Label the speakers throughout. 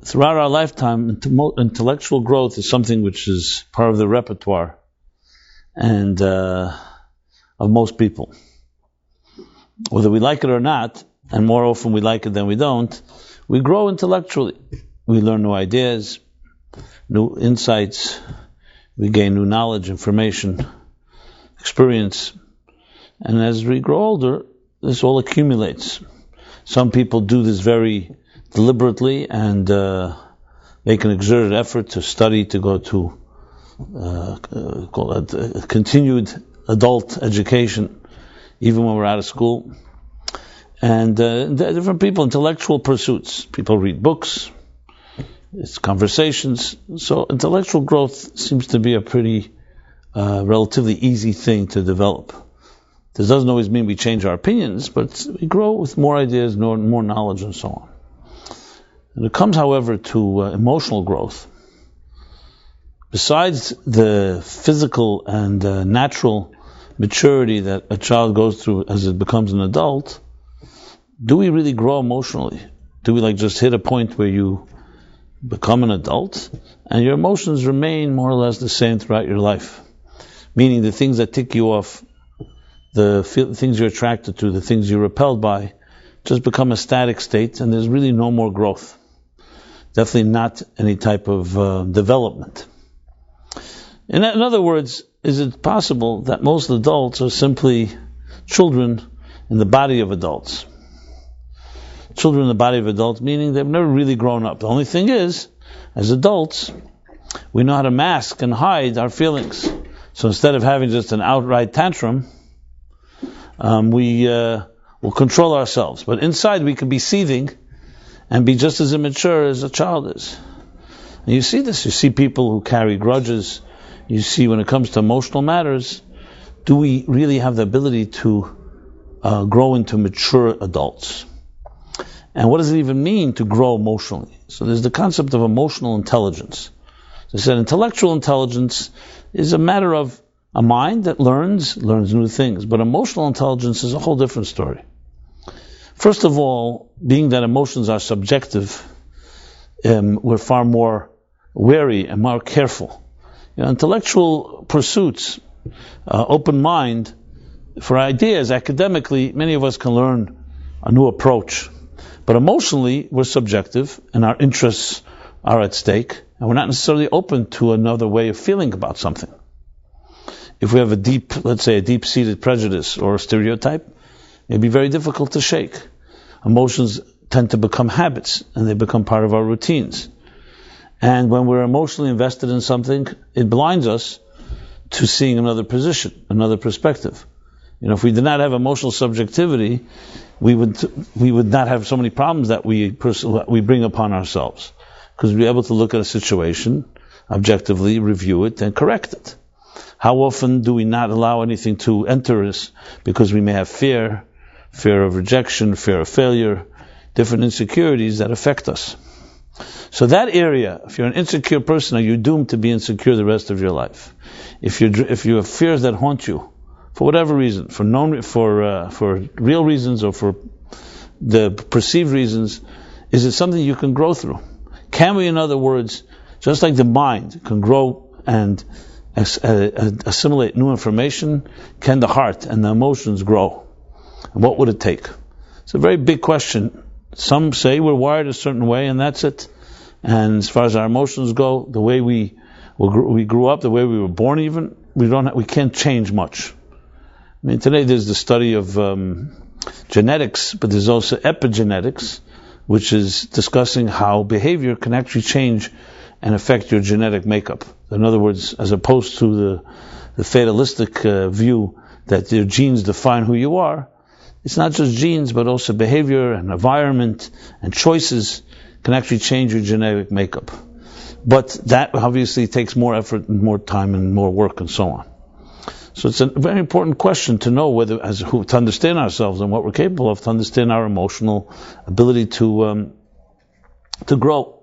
Speaker 1: throughout our lifetime, intellectual growth is something which is part of the repertoire and of most people. Whether we like it or not, and more often we like it than we don't, we grow intellectually. We learn new ideas, new insights, we gain new knowledge, information, experience. And as we grow older, this all accumulates. Some people do this very deliberately and make an exerted effort to study, to go to continued adult education, even when we're out of school. And different people, intellectual pursuits. People read books, it's conversations. So intellectual growth seems to be a pretty relatively easy thing to develop. This doesn't always mean we change our opinions, but we grow with more ideas, more knowledge, and so on. When it comes, however, to emotional growth, besides the physical and natural maturity that a child goes through as it becomes an adult, do we really grow emotionally? Do we just hit a point where you become an adult and your emotions remain more or less the same throughout your life? Meaning the things that tick you off, the things you're attracted to, the things you're repelled by, just become a static state and there's really no more growth. Definitely not any type of development. In other words, is it possible that most adults are simply children in the body of adults? Children in the body of adults, meaning they've never really grown up. The only thing is, as adults, we know how to mask and hide our feelings. So instead of having just an outright tantrum, we will control ourselves. But inside we can be seething and be just as immature as a child is. And you see this. You see people who carry grudges. You see when it comes to emotional matters, do we really have the ability to grow into mature adults? And what does it even mean to grow emotionally? So there's the concept of emotional intelligence. As I said, intellectual intelligence is a matter of a mind that learns new things. But emotional intelligence is a whole different story. First of all, being that emotions are subjective, we're far more wary and more careful. Intellectual pursuits, open mind, for ideas, academically, many of us can learn a new approach. But emotionally, we're subjective, and our interests are at stake, and we're not necessarily open to another way of feeling about something. If we have a deep-seated prejudice or a stereotype, it may be very difficult to shake. Emotions tend to become habits, and they become part of our routines. And when we're emotionally invested in something, it blinds us to seeing another position, another perspective. If we did not have emotional subjectivity, we would not have so many problems that we bring upon ourselves, because we'd be able to look at a situation objectively, review it, and correct it. How often do we not allow anything to enter us because we may have fear of rejection, fear of failure, different insecurities that affect us? So that area, if you're an insecure person, you're doomed to be insecure the rest of your life. If you have fears that haunt you, for whatever reason, for real reasons or for the perceived reasons, is it something you can grow through? Can we, in other words, just like the mind can grow and assimilate new information, can the heart and the emotions grow? And what would it take? It's a very big question. Some say we're wired a certain way and that's it. And as far as our emotions go, the way we grew up, the way we were born even, we can't change much. Today there's the study of genetics, but there's also epigenetics, which is discussing how behavior can actually change and affect your genetic makeup. In other words, as opposed to the fatalistic view that your genes define who you are, it's not just genes, but also behavior and environment and choices can actually change your genetic makeup. But that obviously takes more effort and more time and more work and so on. So it's a very important question to know to understand ourselves and what we're capable of, to understand our emotional ability to grow.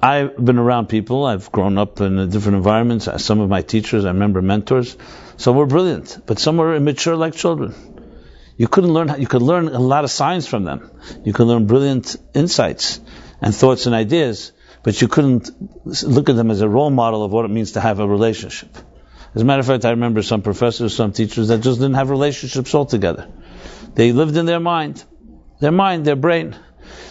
Speaker 1: I've been around people. I've grown up in different environments. Some of my teachers, I remember mentors. Some were brilliant, but some were immature like children. You could learn a lot of science from them. You could learn brilliant insights and thoughts and ideas, but you couldn't look at them as a role model of what it means to have a relationship. As a matter of fact, I remember some professors, some teachers that just didn't have relationships altogether. They lived in their mind, their brain.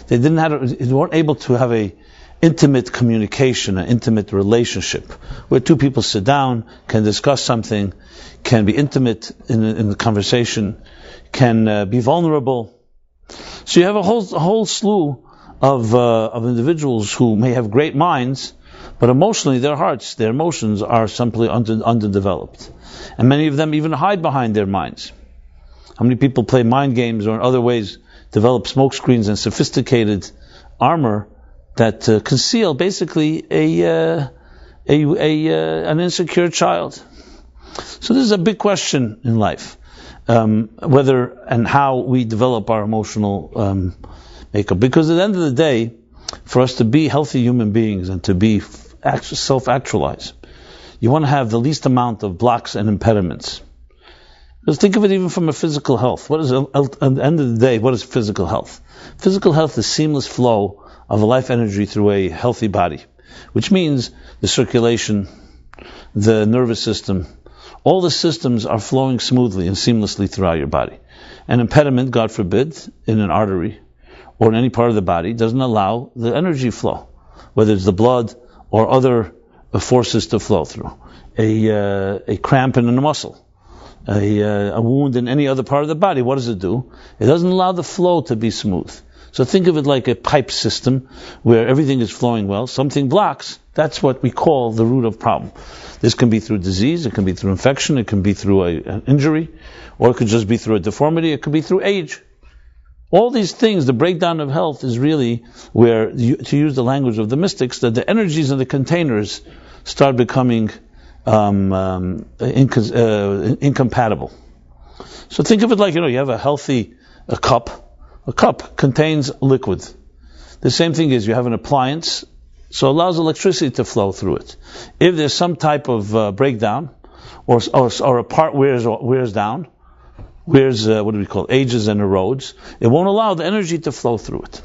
Speaker 1: They weren't able to have a intimate communication, an intimate relationship, where two people sit down, can discuss something, can be intimate in the conversation, can be vulnerable. So you have a whole slew of individuals who may have great minds, but emotionally their hearts, their emotions are simply underdeveloped. And many of them even hide behind their minds. How many people play mind games or in other ways develop smoke screens and sophisticated armor that conceal basically an insecure child? So this is a big question in life, whether and how we develop our emotional makeup. Because at the end of the day, for us to be healthy human beings and to be self-actualized, you want to have the least amount of blocks and impediments. Just think of it even from a physical health. At the end of the day, what is physical health? Physical health is seamless flow of life energy through a healthy body, which means the circulation, the nervous system, all the systems are flowing smoothly and seamlessly throughout your body. An impediment, God forbid, in an artery or in any part of the body doesn't allow the energy flow, whether it's the blood or other forces to flow through. A cramp in a muscle, a wound in any other part of the body, what does it do? It doesn't allow the flow to be smooth. So think of it like a pipe system where everything is flowing well. Something blocks. That's what we call the root of problem. This can be through disease, it can be through infection, it can be through an injury, or it could just be through a deformity, it could be through age. All these things, the breakdown of health is really where, to use the language of the mystics, that the energies in the containers start becoming incompatible. So think of it like, you have a cup. A cup contains liquid. The same thing is, you have an appliance, so it allows electricity to flow through it. If there's some type of breakdown, or a part wears down, ages and erodes, it won't allow the energy to flow through it.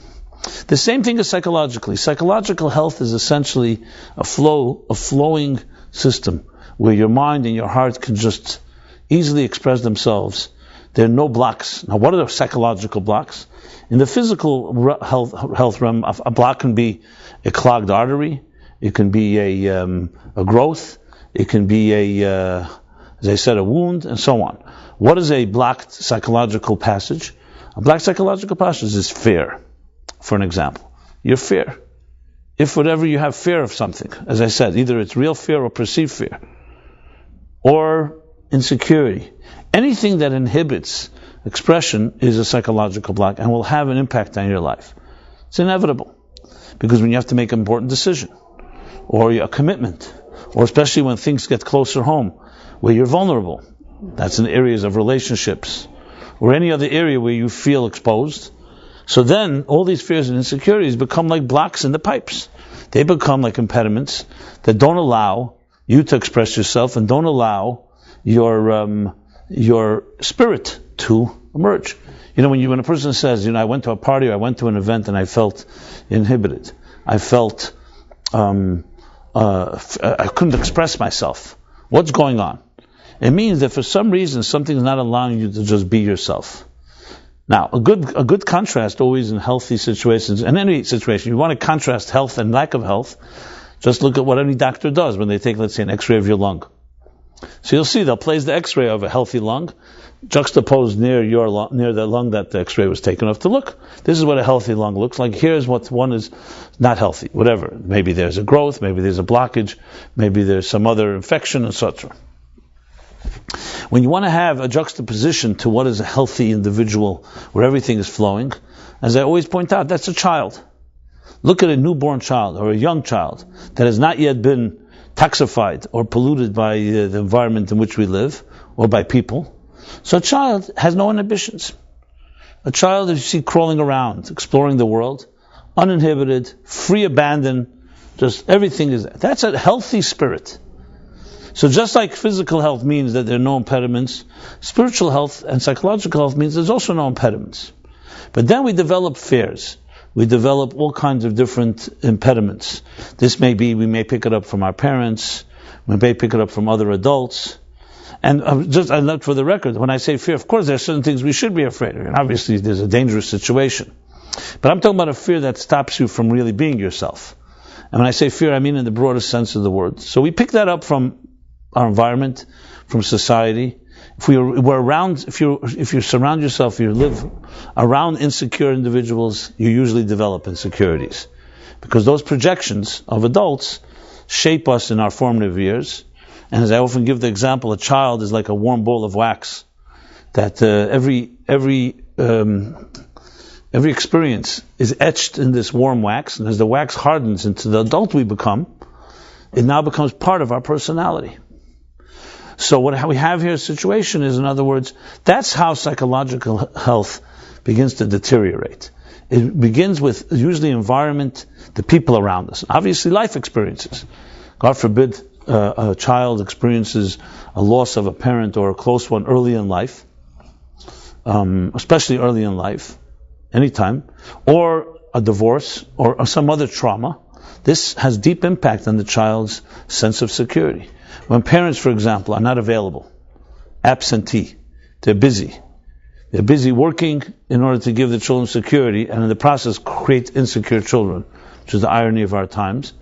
Speaker 1: The same thing is psychologically. Psychological health is essentially a flowing system where your mind and your heart can just easily express themselves. There are no blocks. Now, what are the psychological blocks? In the physical health realm, a block can be a clogged artery. It can be a growth. It can be as I said, a wound, and so on. What is a blocked psychological passage? A blocked psychological passage is fear, for an example. Your fear. If whatever you have fear of something, as I said, either it's real fear or perceived fear, or insecurity, anything that inhibits expression is a psychological block and will have an impact on your life. It's inevitable. Because when you have to make an important decision, or a commitment, or especially when things get closer home, where you're vulnerable, that's in areas of relationships, or any other area where you feel exposed, so then all these fears and insecurities become like blocks in the pipes. They become like impediments that don't allow you to express yourself and don't allow your spirit to emerge. When a person says, I went to a party or I went to an event and I felt inhibited, I felt I couldn't express myself. What's going on? It means that for some reason something's not allowing you to just be yourself. Now, a good contrast always in healthy situations, in any situation, you want to contrast health and lack of health, just look at what any doctor does when they take, let's say, an x-ray of your lung. So you'll see they'll place the x-ray of a healthy lung juxtaposed near the lung that the x-ray was taken off to look. This is what a healthy lung looks like. Here's what one is not healthy, whatever. Maybe there's a growth, maybe there's a blockage, maybe there's some other infection, etc. When you want to have a juxtaposition to what is a healthy individual where everything is flowing, as I always point out, that's a child. Look at a newborn child or a young child that has not yet been toxified or polluted by the environment in which we live or by people. So a child has no inhibitions. A child that you see crawling around, exploring the world, uninhibited, free abandon, just everything is there. That's a healthy spirit. So just like physical health means that there are no impediments, spiritual health and psychological health means there's also no impediments. But then we develop fears. We develop all kinds of different impediments. This may be, we may pick it up from our parents, we may pick it up from other adults. And I look for the record, when I say fear, of course there are certain things we should be afraid of. And obviously there's a dangerous situation. But I'm talking about a fear that stops you from really being yourself. And when I say fear, I mean in the broadest sense of the word. So we pick that up from our environment, from society. If you surround yourself, you live around insecure individuals, you usually develop insecurities. Because those projections of adults shape us in our formative years. And as I often give the example, a child is like a warm ball of wax. That every experience is etched in this warm wax, and as the wax hardens into the adult we become, it now becomes part of our personality. So what we have here, a situation is, in other words, that's how psychological health begins to deteriorate. It begins with usually environment, the people around us. Obviously life experiences. God forbid a child experiences a loss of a parent or a close one early in life, especially early in life, anytime, or a divorce or some other trauma. This has deep impact on the child's sense of security. When parents, for example, are not available, absentee, they're busy working in order to give the children security, and in the process create insecure children, which is the irony of our times.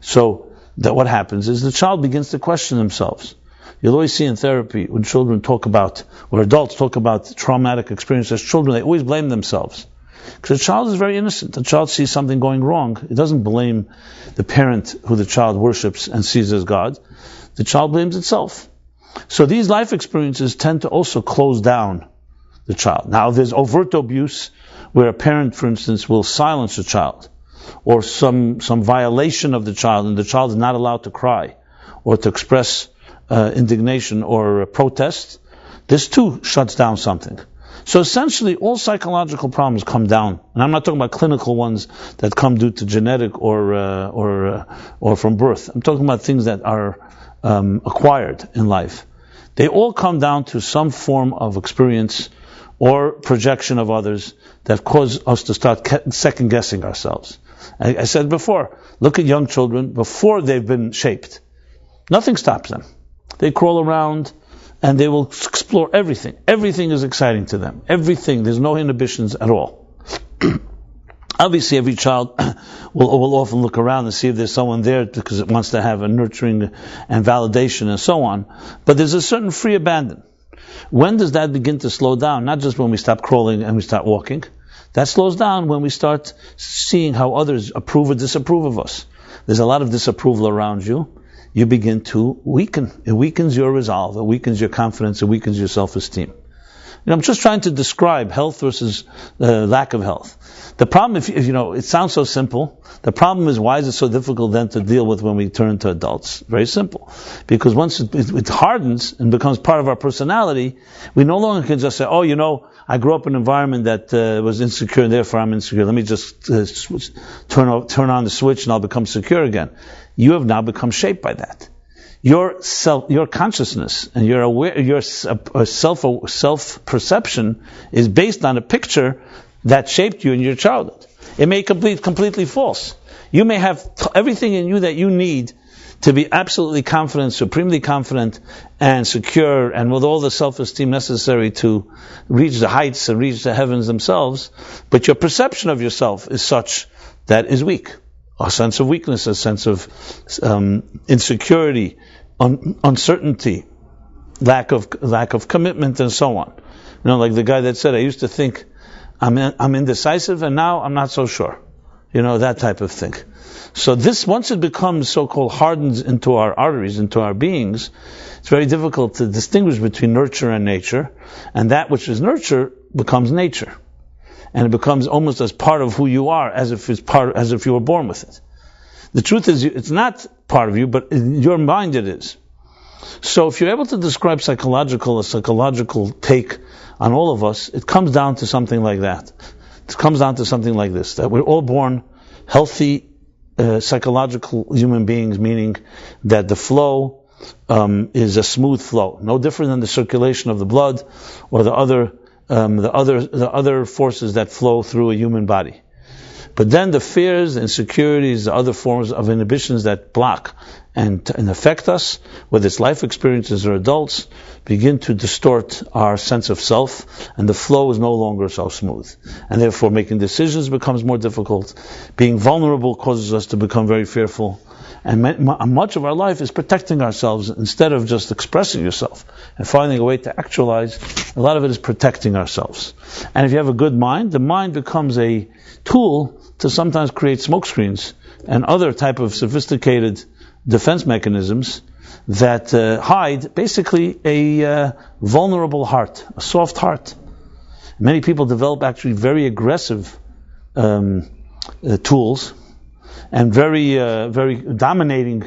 Speaker 1: So that what happens is the child begins to question themselves. You'll always see in therapy when children talk about, or adults talk about traumatic experiences as children, they always blame themselves. Because the child is very innocent. The child sees something going wrong. It doesn't blame the parent who the child worships and sees as God. The child blames itself. So these life experiences tend to also close down the child. Now there's overt abuse where a parent, for instance, will silence a child, or some violation of the child, and the child is not allowed to cry or to express indignation or protest. This too shuts down something. So essentially, all psychological problems come down, and I'm not talking about clinical ones that come due to genetic or from birth. I'm talking about things that are acquired in life. They all come down to some form of experience or projection of others that cause us to start second guessing ourselves. I said before, look at young children before they've been shaped. Nothing stops them. They crawl around and they will explore everything. Everything is exciting to them. Everything. There's no inhibitions at all. Obviously, every child will often look around and see if there's someone there because it wants to have a nurturing and validation and so on. But there's a certain free abandon. When does that begin to slow down? Not just when we stop crawling and we start walking. That slows down when we start seeing how others approve or disapprove of us. There's a lot of disapproval around you. You begin to weaken. It weakens your resolve. It weakens your confidence. It weakens your self-esteem. I'm just trying to describe health versus lack of health. The problem, if it sounds so simple. The problem is, why is it so difficult then to deal with when we turn to adults? Very simple. Because once it hardens and becomes part of our personality, we no longer can just say, I grew up in an environment that was insecure and therefore I'm insecure. Let me just turn on the switch and I'll become secure again. You have now become shaped by that. Your consciousness and your self-perception is based on a picture that shaped you in your childhood. It may be completely false. You may have everything in you that you need to be absolutely confident, supremely confident and secure, and with all the self-esteem necessary to reach the heights and reach the heavens themselves, but your perception of yourself is such that is weak. A sense of weakness, a sense of insecurity, uncertainty, lack of commitment, and so on. Like the guy that said, I used to think I'm indecisive, and now I'm not so sure. That type of thing. So this, once it becomes so-called hardens into our arteries, into our beings, it's very difficult to distinguish between nurture and nature, and that which is nurture becomes nature. And it becomes almost as part of who you are, as if you were born with it. The truth is, it's not part of you, but in your mind it is. So if you're able to describe a psychological take on all of us, it comes down to something like that. It comes down to something like this, that we're all born healthy, psychological human beings, meaning that the flow is a smooth flow, no different than the circulation of the blood or the other forces that flow through a human body. But then the fears, insecurities, the other forms of inhibitions that block and affect us, whether it's life experiences or adults, begin to distort our sense of self, and the flow is no longer so smooth. And therefore making decisions becomes more difficult. Being vulnerable causes us to become very fearful. And much of our life is protecting ourselves instead of just expressing yourself and finding a way to actualize. A lot of it is protecting ourselves. And if you have a good mind, the mind becomes a tool to sometimes create smoke screens and other type of sophisticated defense mechanisms that hide basically a vulnerable heart, a soft heart. Many people develop actually very aggressive tools and very dominating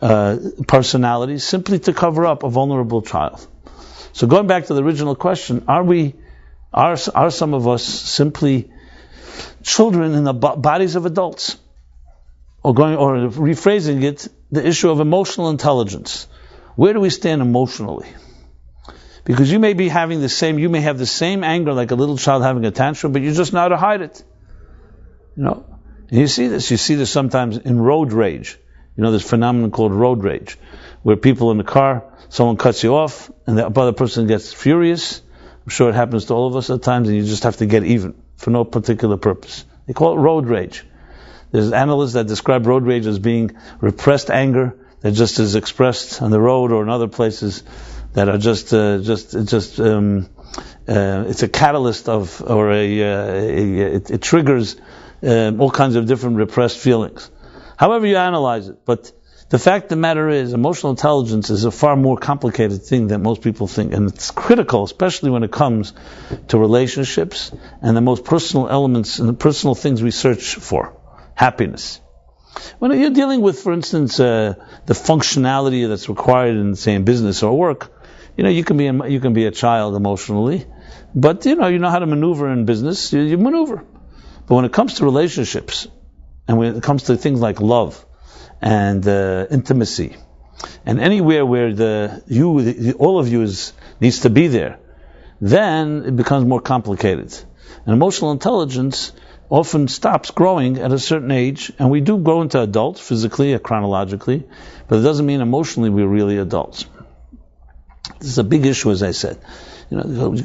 Speaker 1: personalities simply to cover up a vulnerable child. So going back to the original question, are some of us simply children in the bodies of adults? Or rephrasing it, the issue of emotional intelligence. Where do we stand emotionally? Because you may have the same anger like a little child having a tantrum, but you just know how to hide it. And you see this sometimes in road rage. This phenomenon called road rage, where people in the car, someone cuts you off, and the other person gets furious. I'm sure it happens to all of us at times, and you just have to get even for no particular purpose. They call it road rage. There's analysts that describe road rage as being repressed anger that just is expressed on the road or in other places that are it's a catalyst it triggers all kinds of different repressed feelings. However you analyze it, but the fact of the matter is, emotional intelligence is a far more complicated thing than most people think, and it's critical, especially when it comes to relationships and the most personal elements and the personal things we search for. Happiness. When you're dealing with, for instance, the functionality that's required in, say, in business or work, you can be a child emotionally, but you know how to maneuver in business. You maneuver. But when it comes to relationships, and when it comes to things like love and intimacy, and anywhere where all of you needs to be there, then it becomes more complicated. And emotional intelligence often stops growing at a certain age, and we do grow into adults physically or chronologically, but it doesn't mean emotionally we're really adults. This is a big issue, as I said.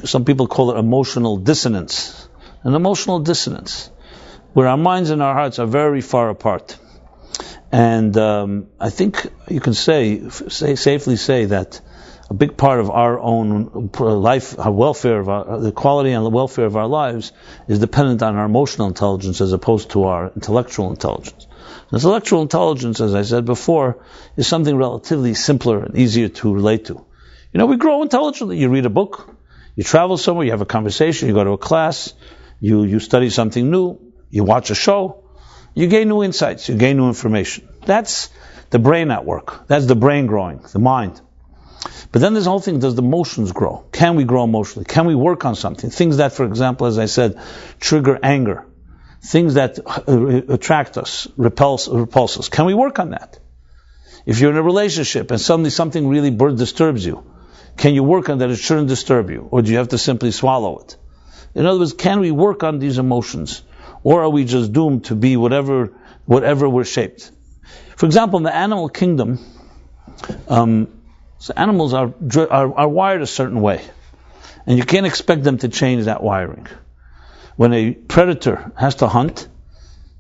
Speaker 1: Some people call it emotional dissonance. An emotional dissonance, where our minds and our hearts are very far apart. And I think you can safely say that a big part of our own life, our welfare, the quality and the welfare of our lives is dependent on our emotional intelligence as opposed to our intellectual intelligence. Intellectual intelligence, as I said before, is something relatively simpler and easier to relate to. We grow intelligently. You read a book, you travel somewhere, you have a conversation, you go to a class, you study something new, you watch a show, you gain new insights, you gain new information. That's the brain at work. That's the brain growing, the mind. But then there's the whole thing, does the emotions grow? Can we grow emotionally? Can we work on something? Things that, for example, as I said, trigger anger. Things that attract us, repulse us. Can we work on that? If you're in a relationship and suddenly something really disturbs you, can you work on that it shouldn't disturb you? Or do you have to simply swallow it? In other words, can we work on these emotions? Or are we just doomed to be whatever we're shaped? For example, in the animal kingdom, so animals are wired a certain way, and you can't expect them to change that wiring. When a predator has to hunt,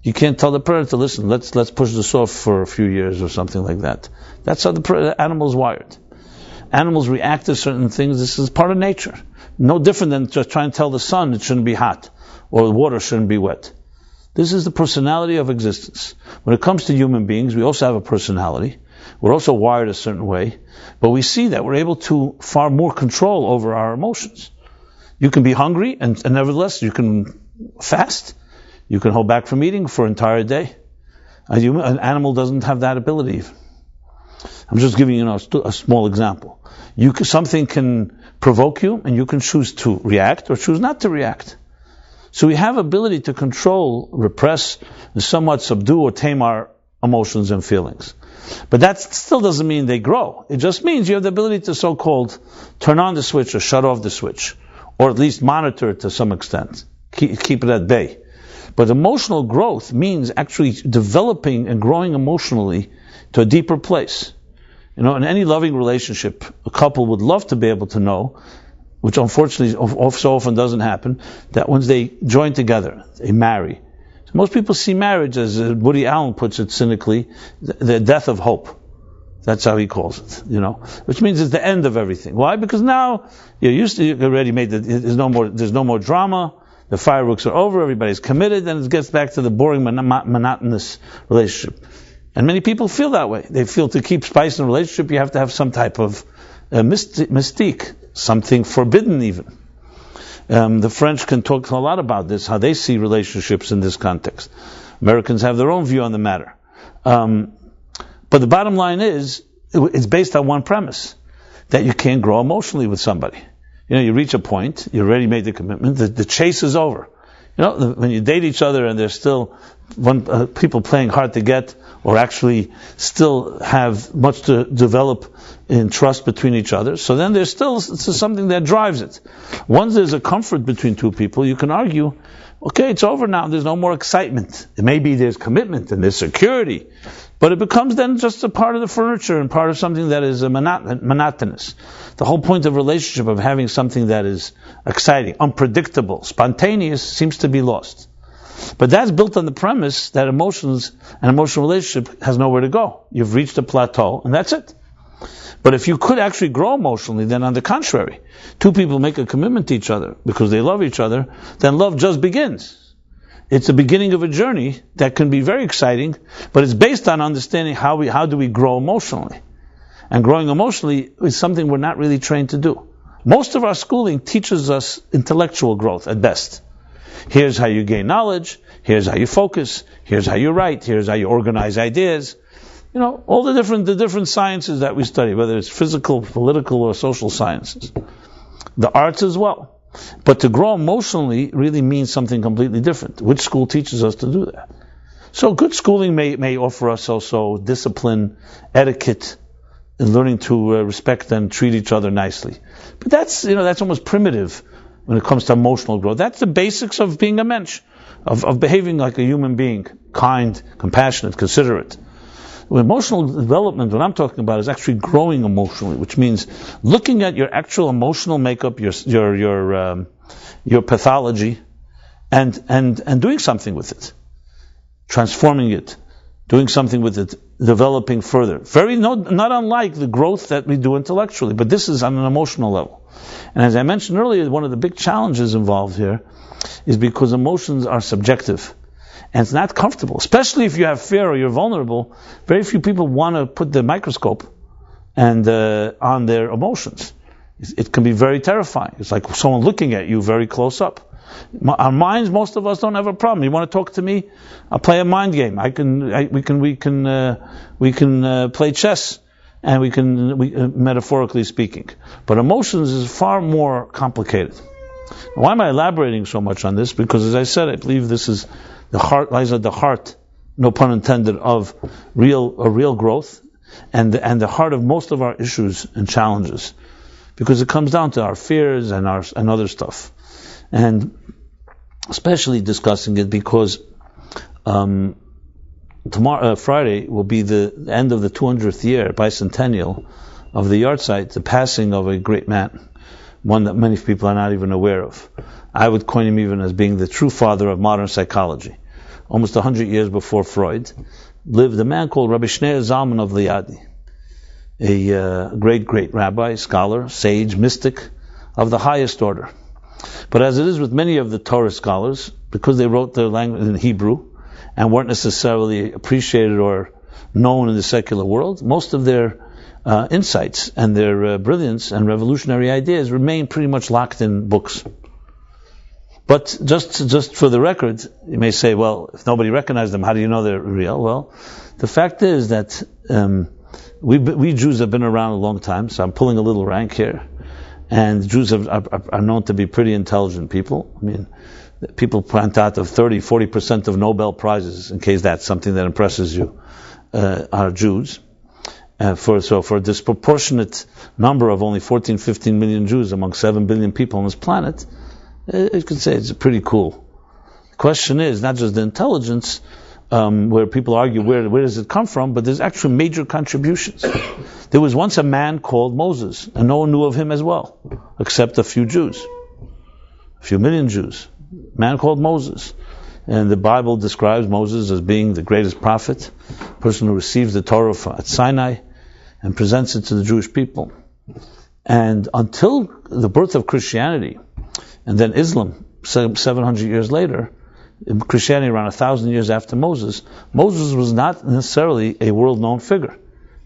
Speaker 1: you can't tell the predator, listen, let's push this off for a few years or something like that. That's how the animal's wired. Animals react to certain things. This is part of nature. No different than just trying to tell the sun it shouldn't be hot or the water shouldn't be wet. This is the personality of existence. When it comes to human beings, we also have a personality. We're also wired a certain way, but we see that we're able to far more control over our emotions. You can be hungry, and nevertheless you can fast. You can hold back from eating for an entire day. An animal doesn't have that ability. I'm just giving you a small example. Something can provoke you, and you can choose to react or choose not to react. So we have ability to control, repress, and somewhat subdue or tame our emotions and feelings. But that still doesn't mean they grow. It just means you have the ability to so-called turn on the switch or shut off the switch, or at least monitor it to some extent. Keep it at bay. But emotional growth means actually developing and growing emotionally to a deeper place. In any loving relationship, a couple would love to be able to know, which unfortunately so often doesn't happen, that once they join together, they marry. So most people see marriage, as Woody Allen puts it cynically, the death of hope. That's how he calls it, which means it's the end of everything. Why? Because now you already made there's no more drama. The fireworks are over. Everybody's committed, and it gets back to the boring, monotonous relationship. And many people feel that way. They feel to keep spice in a relationship, you have to have some type of mystique, something forbidden even. The French can talk a lot about this, how they see relationships in this context. Americans have their own view on the matter. But the bottom line is, it's based on one premise, that you can't grow emotionally with somebody. You reach a point, you already made the commitment, the chase is over. When you date each other and there's still people playing hard to get, or actually still have much to develop in trust between each other, so then there's still something that drives it. Once there's a comfort between two people, you can argue, okay, it's over now, there's no more excitement. Maybe there's commitment and there's security, but it becomes then just a part of the furniture and part of something that is monotonous. The whole point of relationship, of having something that is exciting, unpredictable, spontaneous, seems to be lost. But that's built on the premise that emotions and emotional relationship has nowhere to go. You've reached a plateau, and that's it. But if you could actually grow emotionally, then on the contrary, two people make a commitment to each other because they love each other, then love just begins. It's the beginning of a journey that can be very exciting, but it's based on understanding how do we grow emotionally. And growing emotionally is something we're not really trained to do. Most of our schooling teaches us intellectual growth at best. Here's how you gain knowledge, here's how you focus, here's how you write, here's how you organize ideas. All the different sciences that we study, whether it's physical, political, or social sciences. The arts as well. But to grow emotionally really means something completely different. Which school teaches us to do that? So good schooling may offer us also discipline, etiquette, and learning to respect and treat each other nicely. But that's almost primitive when it comes to emotional growth. That's the basics of being a mensch, of behaving like a human being, kind, compassionate, considerate. Emotional development, what I'm talking about, is actually growing emotionally, which means looking at your actual emotional makeup, your pathology, and doing something with it, transforming it, doing something with it, developing further. Not unlike the growth that we do intellectually, but this is on an emotional level. And as I mentioned earlier, one of the big challenges involved here is because emotions are subjective. And it's not comfortable, especially if you have fear or you're vulnerable. Very few people want to put the microscope on their emotions. It can be very terrifying. It's like someone looking at you very close up. Our minds, most of us don't have a problem. You want to talk to me? I'll play a mind game. We can play chess, and we metaphorically speaking. But emotions is far more complicated. Why am I elaborating so much on this? Because as I said, I believe this is the heart, lies at the heart, no pun intended, of real growth, and the heart of most of our issues and challenges, because it comes down to our fears and other stuff, and especially discussing it because tomorrow, Friday, will be the end of the 200th year bicentennial of the yahrzeit, the passing of a great man, one that many people are not even aware of. I would coin him even as being the true father of modern psychology. Almost 100 years before Freud, lived a man called Rabbi Shneur Zalman of Liadi, a great rabbi, scholar, sage, mystic of the highest order. But as it is with many of the Torah scholars, because they wrote their language in Hebrew and weren't necessarily appreciated or known in the secular world, most of their insights and their brilliance and revolutionary ideas remain pretty much locked in books. But just for the record, you may say, well, if nobody recognized them, how do you know they're real? Well, the fact is that we Jews have been around a long time, so I'm pulling a little rank here. And Jews are known to be pretty intelligent people. I mean, people plant out of 30-40% of Nobel Prizes, in case that's something that impresses you. are Jews. For a disproportionate number of only 14, 15 million Jews among 7 billion people on this planet, you could say it's pretty cool. The question is not just the intelligence, where people argue where does it come from, but there's actually major contributions. There was once a man called Moses, and no one knew of him as well, except a few Jews, a few million Jews. A man called Moses. And the Bible describes Moses as being the greatest prophet, person who receives the Torah at Sinai and presents it to the Jewish people. And until the birth of Christianity, and then Islam, 700 years later, Christianity around 1,000 years after Moses was not necessarily a world-known figure.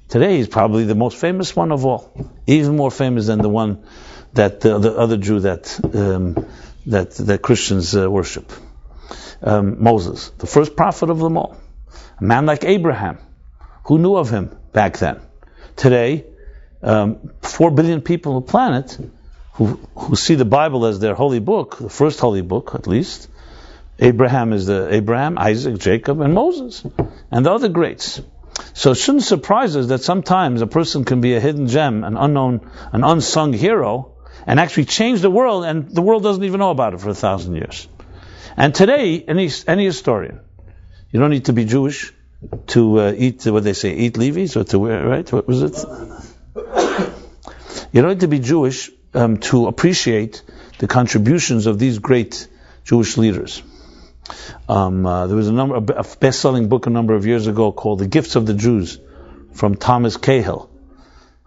Speaker 1: Today he's probably the most famous one of all, even more famous than the one that the other Jew that Christians worship. Moses, the first prophet of them all. A man like Abraham, who knew of him back then. Today, 4 billion people on the planet who see the Bible as their holy book, the first holy book at least. Abraham is Abraham, Isaac, Jacob, and Moses, and the other greats. So it shouldn't surprise us that sometimes a person can be a hidden gem, an unsung hero, and actually change the world, and the world doesn't even know about it for 1,000 years. And today, any historian, you don't need to be Jewish to eat what they say, eat leavies, or to wear, right? What was it? You don't need to be Jewish to appreciate the contributions of these great Jewish leaders. There was a best-selling book a number of years ago called The Gifts of the Jews from Thomas Cahill.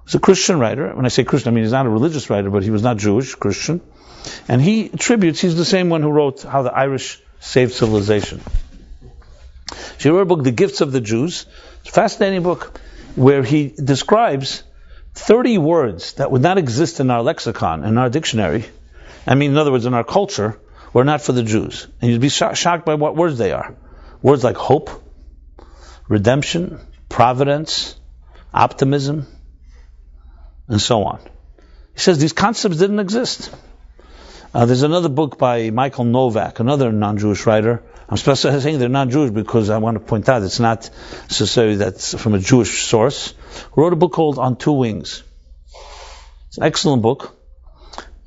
Speaker 1: He's a Christian writer. When I say Christian, I mean he's not a religious writer, but he was not Jewish, Christian. And he's the same one who wrote How the Irish Saved Civilization. So he wrote a book, The Gifts of the Jews. It's a fascinating book where he describes 30 words that would not exist in our lexicon, in our dictionary. I mean, in other words, in our culture, were not for the Jews. And you'd be shocked by what words they are. Words like hope, redemption, providence, optimism, and so on. He says these concepts didn't exist. There's another book by Michael Novak, another non-Jewish writer. I'm specifically saying they're non-Jewish because I want to point out it's not necessarily that's from a Jewish source. He wrote a book called On Two Wings. It's an excellent book.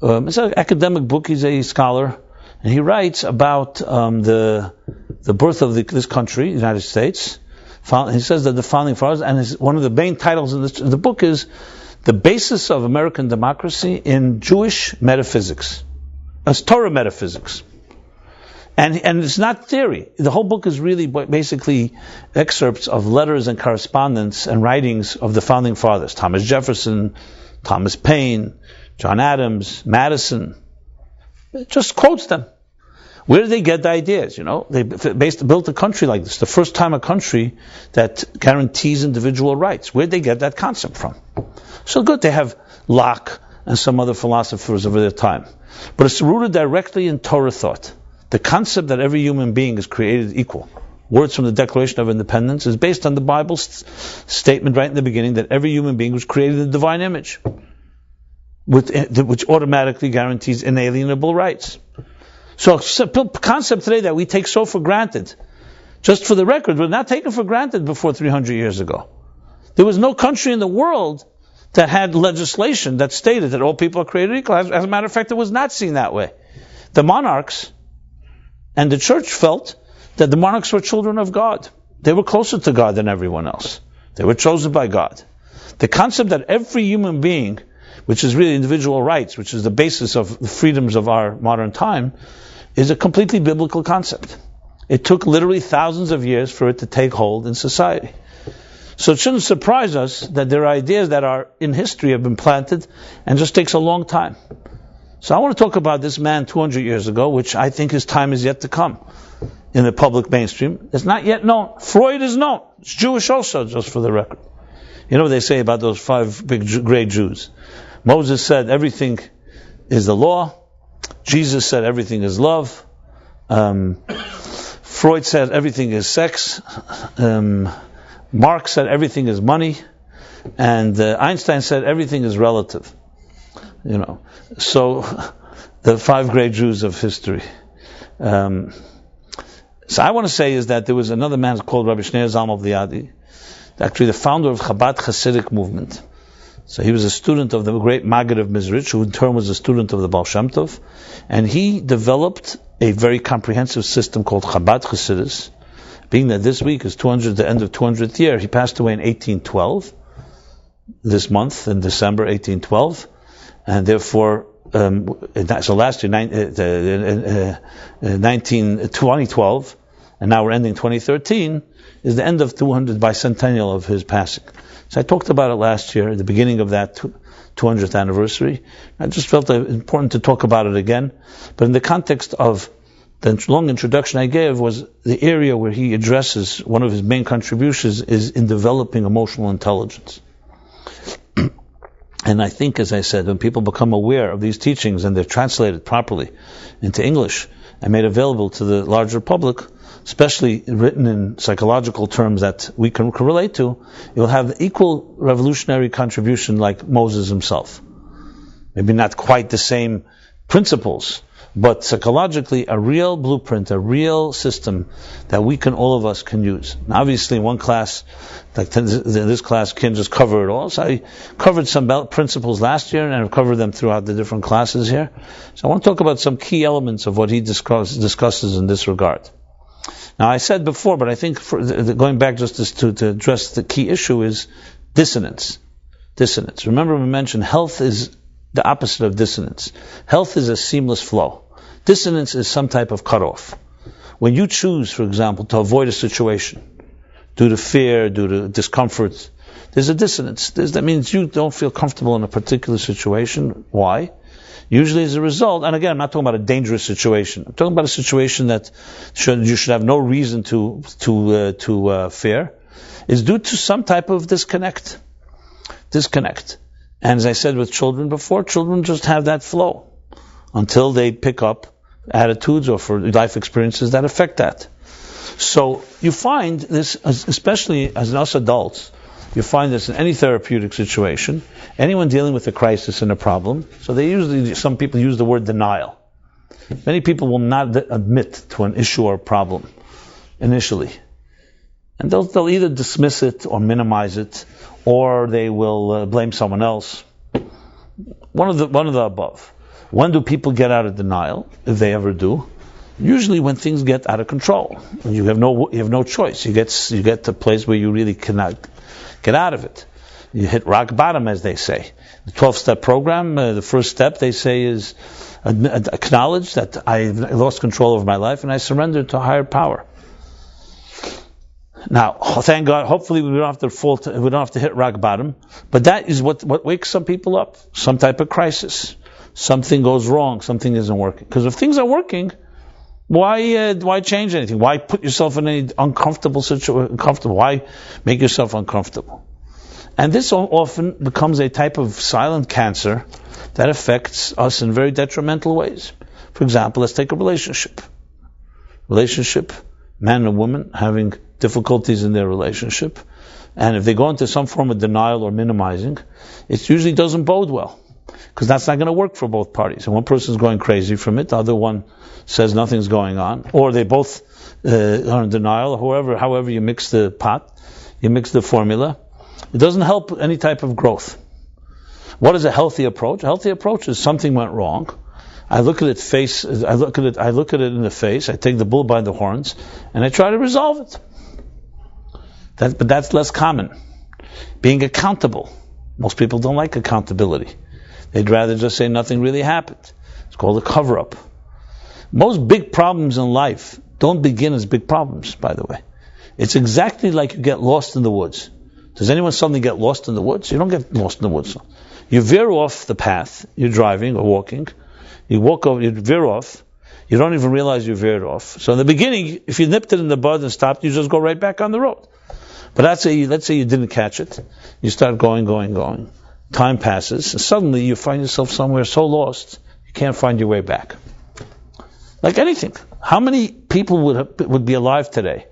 Speaker 1: It's an academic book. He's a scholar. And he writes about the birth of this country, the United States. He says that the founding fathers, and one of the main titles in the book is The Basis of American Democracy in Jewish Metaphysics. It's Torah metaphysics. And it's not theory. The whole book is really basically excerpts of letters and correspondence and writings of the founding fathers. Thomas Jefferson, Thomas Paine, John Adams, Madison. It just quotes them. Where did they get the ideas? They built a country like this. The first time a country that guarantees individual rights. Where did they get that concept from? So good, they have Locke and some other philosophers over their time. But it's rooted directly in Torah thought. The concept that every human being is created equal. Words from the Declaration of Independence is based on the Bible's statement right in the beginning that every human being was created in the divine image, which automatically guarantees inalienable rights. So a concept today that we take so for granted, just for the record, was not taken for granted before 300 years ago. There was no country in the world that had legislation that stated that all people are created equal. As a matter of fact, it was not seen that way. The monarchs and the church felt that the monarchs were children of God. They were closer to God than everyone else. They were chosen by God. The concept that every human being, which is really individual rights, which is the basis of the freedoms of our modern time, is a completely biblical concept. It took literally thousands of years for it to take hold in society. So it shouldn't surprise us that there are ideas that are in history have been planted and just takes a long time. So I want to talk about this man 200 years ago, which I think his time is yet to come in the public mainstream. It's not yet known. Freud is known. It's Jewish also, just for the record. You know what they say about those 5 big great Jews? Moses said everything is the law. Jesus said everything is love. Freud said everything is sex. Marx said everything is money. And Einstein said everything is relative. So the 5 great Jews of history. So I want to say is that there was another man called Rabbi Shneur Zalman of Liadi. actually the founder of Chabad Hasidic movement. So he was a student of the great Maggid of Mizrich, who in turn was a student of the Baal Shem Tov, and he developed a very comprehensive system called Chabad Hasidus. Being that this week is the end of 200th year, he passed away in 1812, this month in December 1812, and therefore, so last year, 2012, and now we're ending 2013, is the end of 200 bicentennial of his passing. So I talked about it last year, at the beginning of that 200th anniversary. I just felt it important to talk about it again, but in the context of the long introduction I gave was the area where he addresses one of his main contributions is in developing emotional intelligence. And I think, as I said, when people become aware of these teachings and they're translated properly into English and made available to the larger public, especially written in psychological terms that we can relate to, it will have the equal revolutionary contribution like Moses himself. Maybe not quite the same principles, but psychologically a real blueprint, a real system that all of us can use. Now, obviously, one class, like this class, can't just cover it all. So I covered some principles last year, and I've covered them throughout the different classes here. So I want to talk about some key elements of what he discusses in this regard. Now, I said before, but I think going back just to address the key issue is dissonance. Dissonance. Remember we mentioned health is the opposite of dissonance. Health is a seamless flow. Dissonance is some type of cutoff. When you choose, for example, to avoid a situation due to fear, due to discomfort, there's a dissonance. That means you don't feel comfortable in a particular situation. Why? Usually as a result, and again, I'm not talking about a dangerous situation. I'm talking about a situation that you should have no reason to fear. Is due to some type of disconnect. And as I said with children before, children just have that flow until they pick up attitudes or for life experiences that affect that. So you find this, especially as us adults, you find this in any therapeutic situation, anyone dealing with a crisis and a problem. So some people use the word denial. Many people will not admit to an issue or problem initially. And they'll either dismiss it or minimize it, or they will blame someone else. One of the above. When do people get out of denial, if they ever do? Usually when things get out of control. When you have no choice. You get to a place where you really cannot get out of it. You hit rock bottom, as they say. The 12-step program, the first step, they say, is acknowledge that I lost control of my life and I surrendered to a higher power. Now, thank God, hopefully we don't have to hit rock bottom, but that is what wakes some people up. Some type of crisis. Something goes wrong, something isn't working. Because if things are working, why change anything? Why put yourself in any uncomfortable situation? Why make yourself uncomfortable? And this often becomes a type of silent cancer that affects us in very detrimental ways. For example, let's take a relationship. Man and woman having difficulties in their relationship, and if they go into some form of denial or minimizing, it usually doesn't bode well, because that's not going to work for both parties. And one person's going crazy from it, the other one says nothing's going on, or they both are in denial. However you mix the pot, you mix the formula, it doesn't help any type of growth. What is a healthy approach? A healthy approach is something went wrong. I look at it in the face. I take the bull by the horns, and I try to resolve it. But that's less common. Being accountable. Most people don't like accountability. They'd rather just say nothing really happened. It's called a cover-up. Most big problems in life don't begin as big problems, by the way. It's exactly like you get lost in the woods. Does anyone suddenly get lost in the woods? You don't get lost in the woods. You veer off the path. You're driving or walking. You walk over, you veer off. You don't even realize you veered off. So in the beginning, if you nipped it in the bud and stopped, you just go right back on the road. But let's say you didn't catch it. You start going. Time passes, and suddenly you find yourself somewhere so lost, you can't find your way back. Like anything. How many people would be alive today?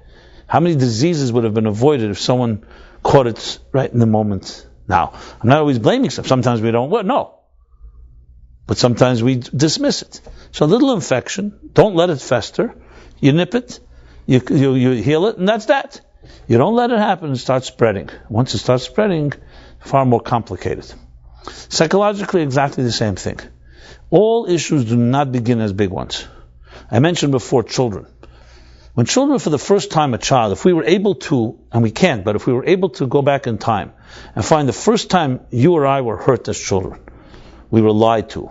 Speaker 1: How many diseases would have been avoided if someone caught it right in the moment? Now, I'm not always blaming stuff. Sometimes we don't. No. But sometimes we dismiss it. So a little infection, don't let it fester. You nip it, you heal it, and that's that. You don't let it happen, it starts spreading. Once it starts spreading, far more complicated. Psychologically, exactly the same thing. All issues do not begin as big ones. I mentioned before children. When children, for the first time, a child, if we were able to, and we can't, but if we were able to go back in time and find the first time you or I were hurt as children, we were lied to,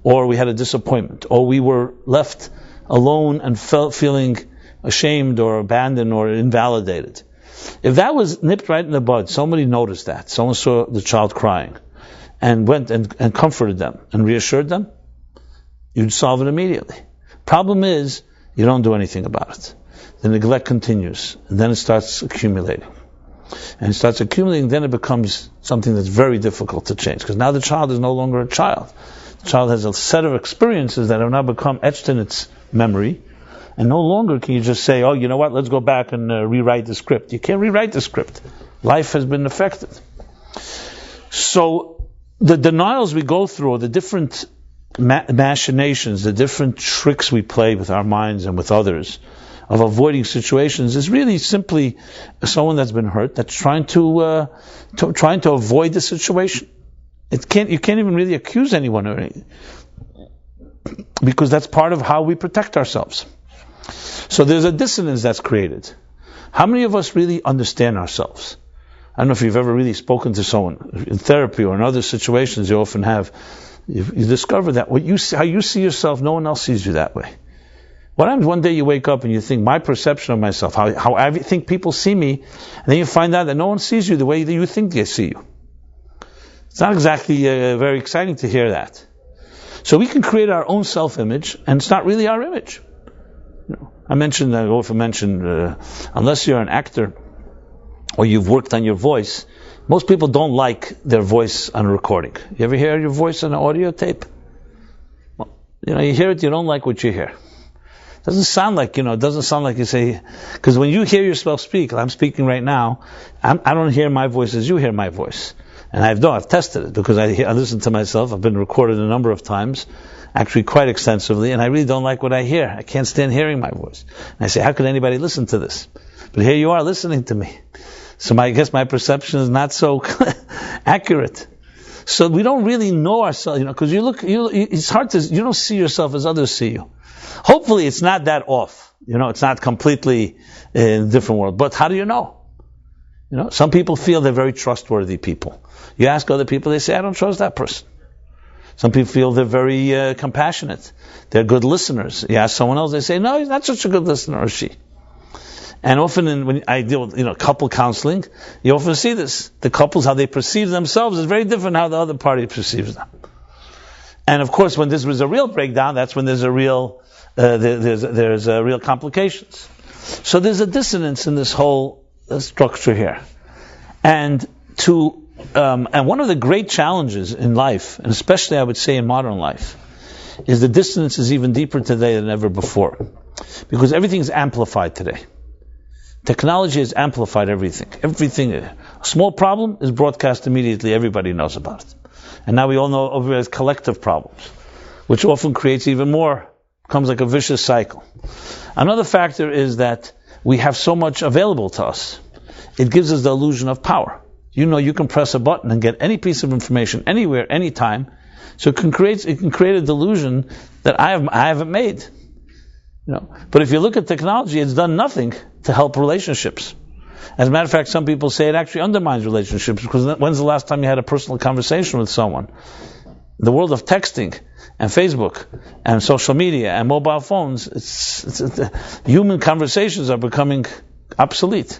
Speaker 1: or we had a disappointment, or we were left alone and feeling ashamed or abandoned or invalidated. If that was nipped right in the bud, somebody noticed that, someone saw the child crying, and went and comforted them and reassured them, you'd solve it immediately. Problem is, you don't do anything about it. The neglect continues, and then it starts accumulating. And it starts accumulating, then it becomes something that's very difficult to change, because now the child is no longer a child. The child has a set of experiences that have now become etched in its memory, and no longer can you just say, oh, you know what, let's go back and rewrite the script. You can't rewrite the script. Life has been affected. So, the denials we go through, or the different machinations, the different tricks we play with our minds and with others of avoiding situations, is really simply someone that's been hurt that's trying to avoid the situation. You can't even really accuse anyone or anything, because that's part of how we protect ourselves. So there's a dissonance that's created. How many of us really understand ourselves? I don't know if you've ever really spoken to someone in therapy or in other situations. You often have. You discover that how you see yourself, no one else sees you that way. What happens one day you wake up and you think, my perception of myself, how I think people see me, and then you find out that no one sees you the way that you think they see you. It's not exactly very exciting to hear that. So we can create our own self-image, and it's not really our image. I often mentioned, unless you're an actor or you've worked on your voice, most people don't like their voice on a recording. You ever hear your voice on an audio tape? Well, you hear it, you don't like what you hear. It doesn't sound like you say, because when you hear yourself speak, I'm speaking right now, I don't hear my voice as you hear my voice. And I've tested it, because I listen to myself. I've been recorded a number of times, actually quite extensively, and I really don't like what I hear. I can't stand hearing my voice. And I say, how could anybody listen to this? But here you are listening to me. So I guess my perception is not so accurate. So we don't really know ourselves, because it's hard you don't see yourself as others see you. Hopefully it's not that off. It's not completely in a different world. But how do you know? Some people feel they're very trustworthy people. You ask other people, they say, I don't trust that person. Some people feel they're very compassionate. They're good listeners. You ask someone else, they say, no, he's not such a good listener, or she. And often when I deal with couple counseling, you often see this. The couples, how they perceive themselves is very different how the other party perceives them. And of course, when this was a real breakdown, that's when there's a real real complications. So there's a dissonance in this whole structure here. And one of the great challenges in life, and especially I would say in modern life, is the dissonance is even deeper today than ever before, because everything is amplified today. Technology has amplified everything. A small problem is broadcast immediately. Everybody knows about it. And now we all know of it as collective problems, which often creates even more, becomes like a vicious cycle. Another factor is that we have so much available to us. It gives us the illusion of power. You can press a button and get any piece of information anywhere, anytime. So it can create a delusion that I haven't made. But if you look at technology, it's done nothing to help relationships. As a matter of fact, some people say it actually undermines relationships, because when's the last time you had a personal conversation with someone? The world of texting and Facebook and social media and mobile phones, human conversations are becoming obsolete,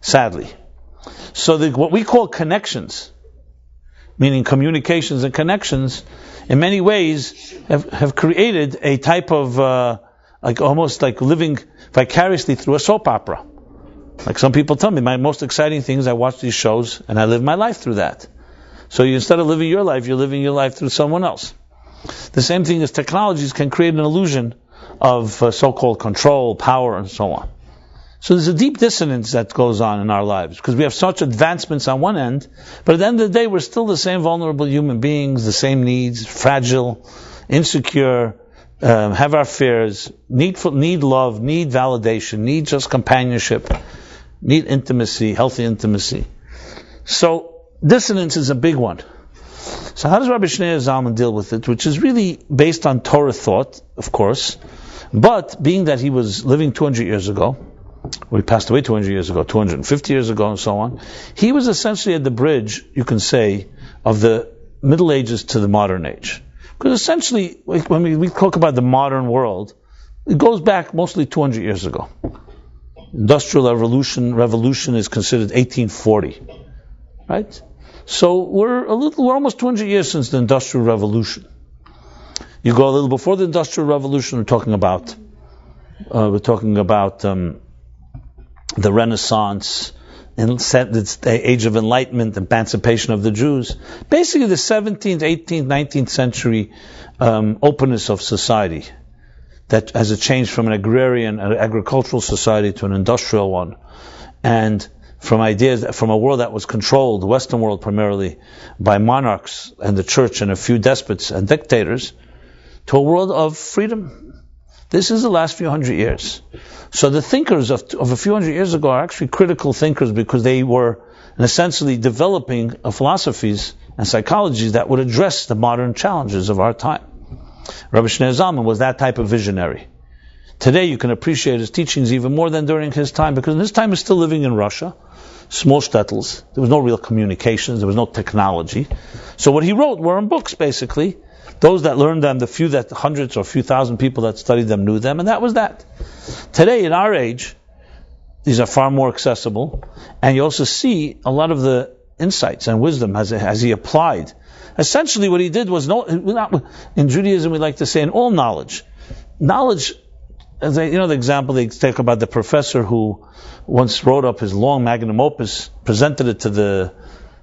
Speaker 1: sadly. So what we call connections, meaning communications and connections, in many ways have created a type of almost like living vicariously through a soap opera. Like some people tell me, my most exciting thing is I watch these shows and I live my life through that. So instead of living your life, you're living your life through someone else. The same thing as technologies can create an illusion of so-called control, power, and so on. So there's a deep dissonance that goes on in our lives, because we have such advancements on one end, but at the end of the day, we're still the same vulnerable human beings, the same needs, fragile, insecure, have our fears, need love, need validation, need just companionship. need intimacy, healthy intimacy. So dissonance is a big one. So how does Rabbi Shneur Zalman deal with it? Which is really based on Torah thought, of course, but being that he was living 200 years ago, or he passed away 200 years ago, 250 years ago, and so on, he was essentially at the bridge, you can say, of the Middle Ages to the modern age. Because essentially, when we talk about the modern world, it goes back mostly 200 years ago. Industrial revolution is considered 1840, right? So we're almost 200 years since the Industrial Revolution. You go a little before the Industrial Revolution, we're talking about the Renaissance, and it's the Age of Enlightenment, emancipation of the Jews. Basically, the 17th, 18th, 19th century openness of society that has a change from an agrarian, agricultural society to an industrial one, and from a world that was controlled, the Western world primarily, by monarchs and the church and a few despots and dictators, to a world of freedom. This is the last few hundred years. So the thinkers of a few hundred years ago are actually critical thinkers because they were essentially developing philosophies and psychologies that would address the modern challenges of our time. Rabbi Shneur Zalman was that type of visionary. Today you can appreciate his teachings even more than during his time, because in his time he was still living in Russia, small shtetls, there was no real communications, there was no technology. So what he wrote were in books, basically. Those that learned them, hundreds or few thousand people that studied them knew them, and that was that. Today, in our age, these are far more accessible, and you also see a lot of the insights and wisdom as he applied. Essentially, what he did was, in Judaism we like to say, in all knowledge. Knowledge, the example they take about the professor who once wrote up his long magnum opus, presented it to the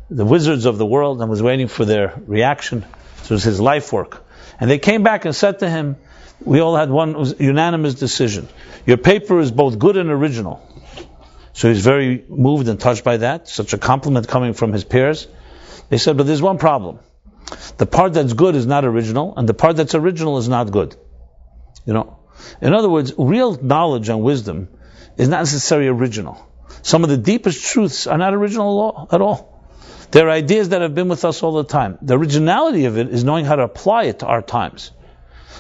Speaker 1: wizards of the world, and was waiting for their reaction. It was his life work. And they came back and said to him, we all had one unanimous decision. Your paper is both good and original. So he's very moved and touched by that. Such a compliment coming from his peers. They said, but there's one problem. The part that's good is not original, and the part that's original is not good. In other words, real knowledge and wisdom is not necessarily original. Some of the deepest truths are not original at all. They're ideas that have been with us all the time. The originality of it is knowing how to apply it to our times.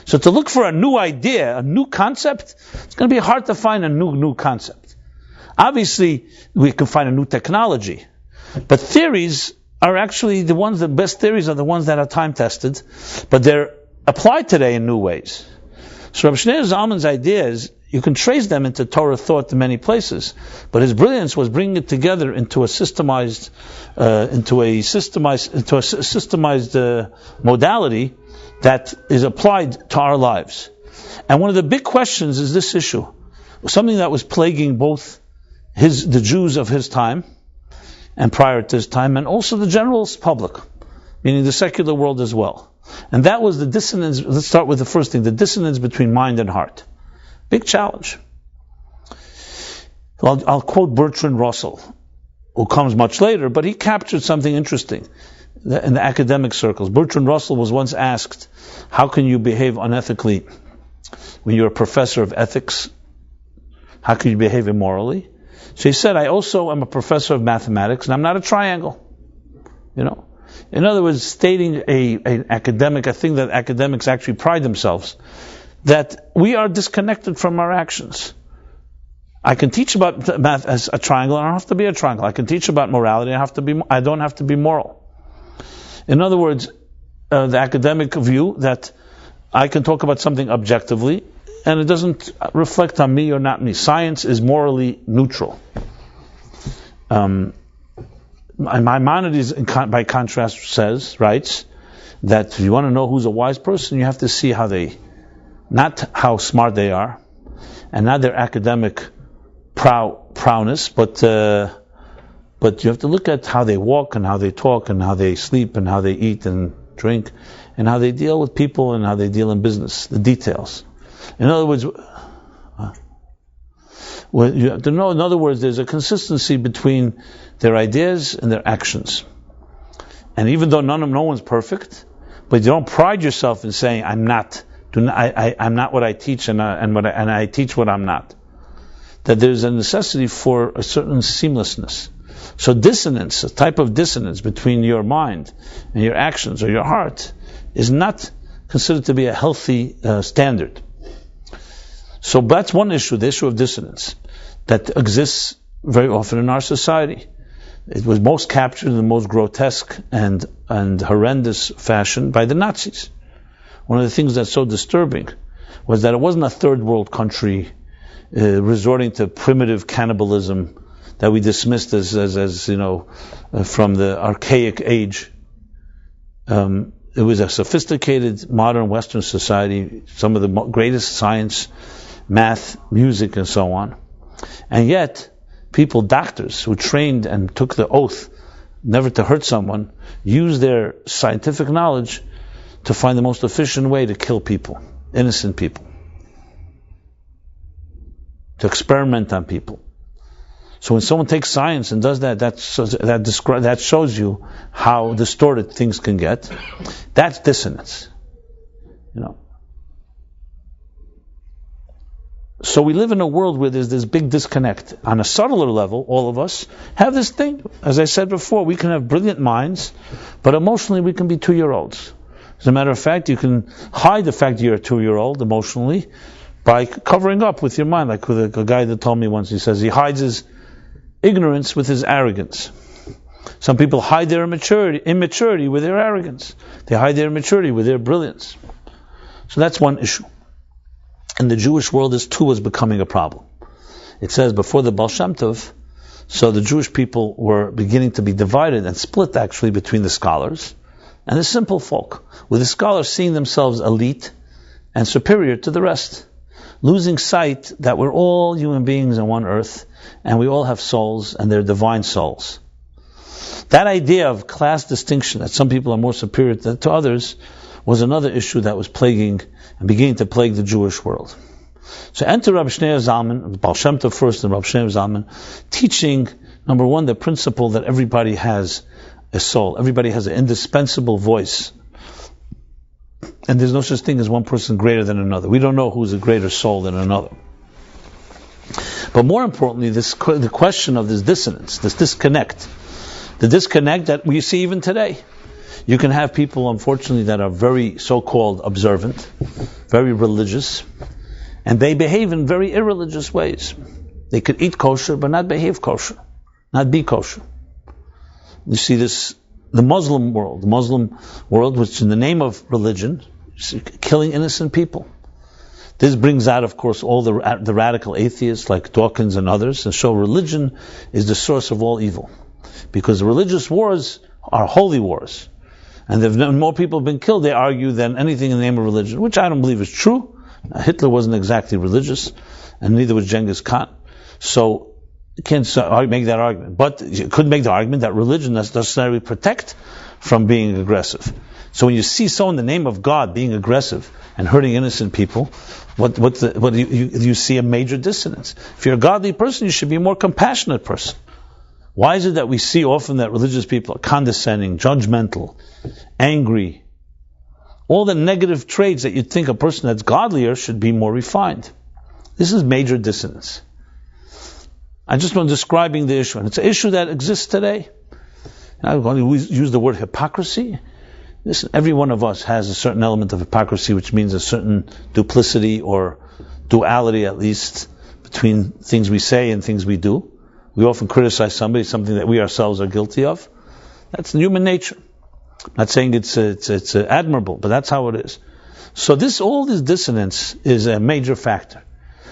Speaker 1: So to look for a new idea, a new concept, it's going to be hard to find a new concept. Obviously, we can find a new technology. But theories are actually the best theories are the ones that are time tested, but they're applied today in new ways. So Rabbi Shneur Zalman's ideas, you can trace them into Torah thought in many places, but his brilliance was bringing it together into a systemized modality that is applied to our lives. And one of the big questions is this issue, something that was plaguing both the Jews of his time and prior to his time, and also the general public, meaning the secular world as well. And that was the dissonance. Let's start with the first thing, the dissonance between mind and heart. Big challenge. I'll quote Bertrand Russell, who comes much later, but he captured something interesting in the academic circles. Bertrand Russell was once asked, how can you behave unethically when you're a professor of ethics? How can you behave immorally? So he said, I also am a professor of mathematics, and I'm not a triangle. In other words, stating a thing that academics actually pride themselves, that we are disconnected from our actions. I can teach about math as a triangle, I don't have to be a triangle. I can teach about morality, I don't have to be moral. In other words, the academic view that I can talk about something objectively, and it doesn't reflect on me or not me. Science is morally neutral. Maimonides, by contrast, writes that if you want to know who's a wise person, you have to see not how smart they are, and not their academic prowess, but you have to look at how they walk and how they talk and how they sleep and how they eat and drink and how they deal with people and how they deal in business, the details. In other words, you have to know, in other words, there's a consistency between their ideas and their actions. And even though no one's perfect, but you don't pride yourself in saying, I'm not what I teach and I teach what I'm not. that there's a necessity for a certain seamlessness. So dissonance, a type of dissonance between your mind and your actions or your heart, is not considered to be a healthy standard. So that's one issue, the issue of dissonance, that exists very often in our society. It was most captured in the most grotesque and horrendous fashion by the Nazis. One of the things that's so disturbing was that it wasn't a third world country resorting to primitive cannibalism that we dismissed as from the archaic age. It was a sophisticated, modern Western society, some of the greatest science, math, music, and so on. And yet, people, doctors, who trained and took the oath never to hurt someone, used their scientific knowledge to find the most efficient way to kill people, innocent people, to experiment on people. So when someone takes science and does that shows you how distorted things can get. That's dissonance. So we live in a world where there's this big disconnect. On a subtler level, all of us have this thing. As I said before, we can have brilliant minds, but emotionally we can be 2-year-olds. As a matter of fact, you can hide the fact you're a 2-year-old emotionally by covering up with your mind. Like with a guy that told me once, he says he hides his ignorance with his arrogance. Some people hide their immaturity with their arrogance. They hide their immaturity with their brilliance. So that's one issue. In the Jewish world, this too was becoming a problem. It says before the Baal Shem Tov, so the Jewish people were beginning to be divided and split actually between the scholars and the simple folk, with the scholars seeing themselves elite and superior to the rest, losing sight that we're all human beings on one earth and we all have souls and they're divine souls. That idea of class distinction, that some people are more superior to others, was another issue that was plaguing and beginning to plague the Jewish world. So enter Rabbi Shneur Zalman, Baal Shem Tov first and Rabbi Shneur Zalman, teaching, number one, the principle that everybody has a soul. Everybody has an indispensable voice. And there's no such thing as one person greater than another. We don't know who's a greater soul than another. But more importantly, the question of this dissonance, this disconnect, the disconnect that we see even today. You can have people, unfortunately, that are very so-called observant, very religious, and they behave in very irreligious ways. They could eat kosher, but not behave kosher, not be kosher. You see this, the Muslim world, which in the name of religion, is killing innocent people. This brings out, of course, all the radical atheists like Dawkins and others, and show religion is the source of all evil. Because religious wars are holy wars. And if more people have been killed, they argue, than anything in the name of religion, which I don't believe is true. Hitler wasn't exactly religious, and neither was Genghis Khan. So, you can't make that argument. But you could make the argument that religion doesn't necessarily protect from being aggressive. So when you see someone in the name of God being aggressive and hurting innocent people, you see a major dissonance. If you're a godly person, you should be a more compassionate person. Why is it that we see often that religious people are condescending, judgmental, angry? All the negative traits that you'd think a person that's godlier should be more refined. This is major dissonance. I just want describing the issue, and it's an issue that exists today. I'm going to use the word hypocrisy. Listen, every one of us has a certain element of hypocrisy, which means a certain duplicity or duality, at least, between things we say and things we do. We often criticize somebody, something that we ourselves are guilty of. That's human nature. I'm not saying it's admirable, but that's how it is. So all this dissonance is a major factor.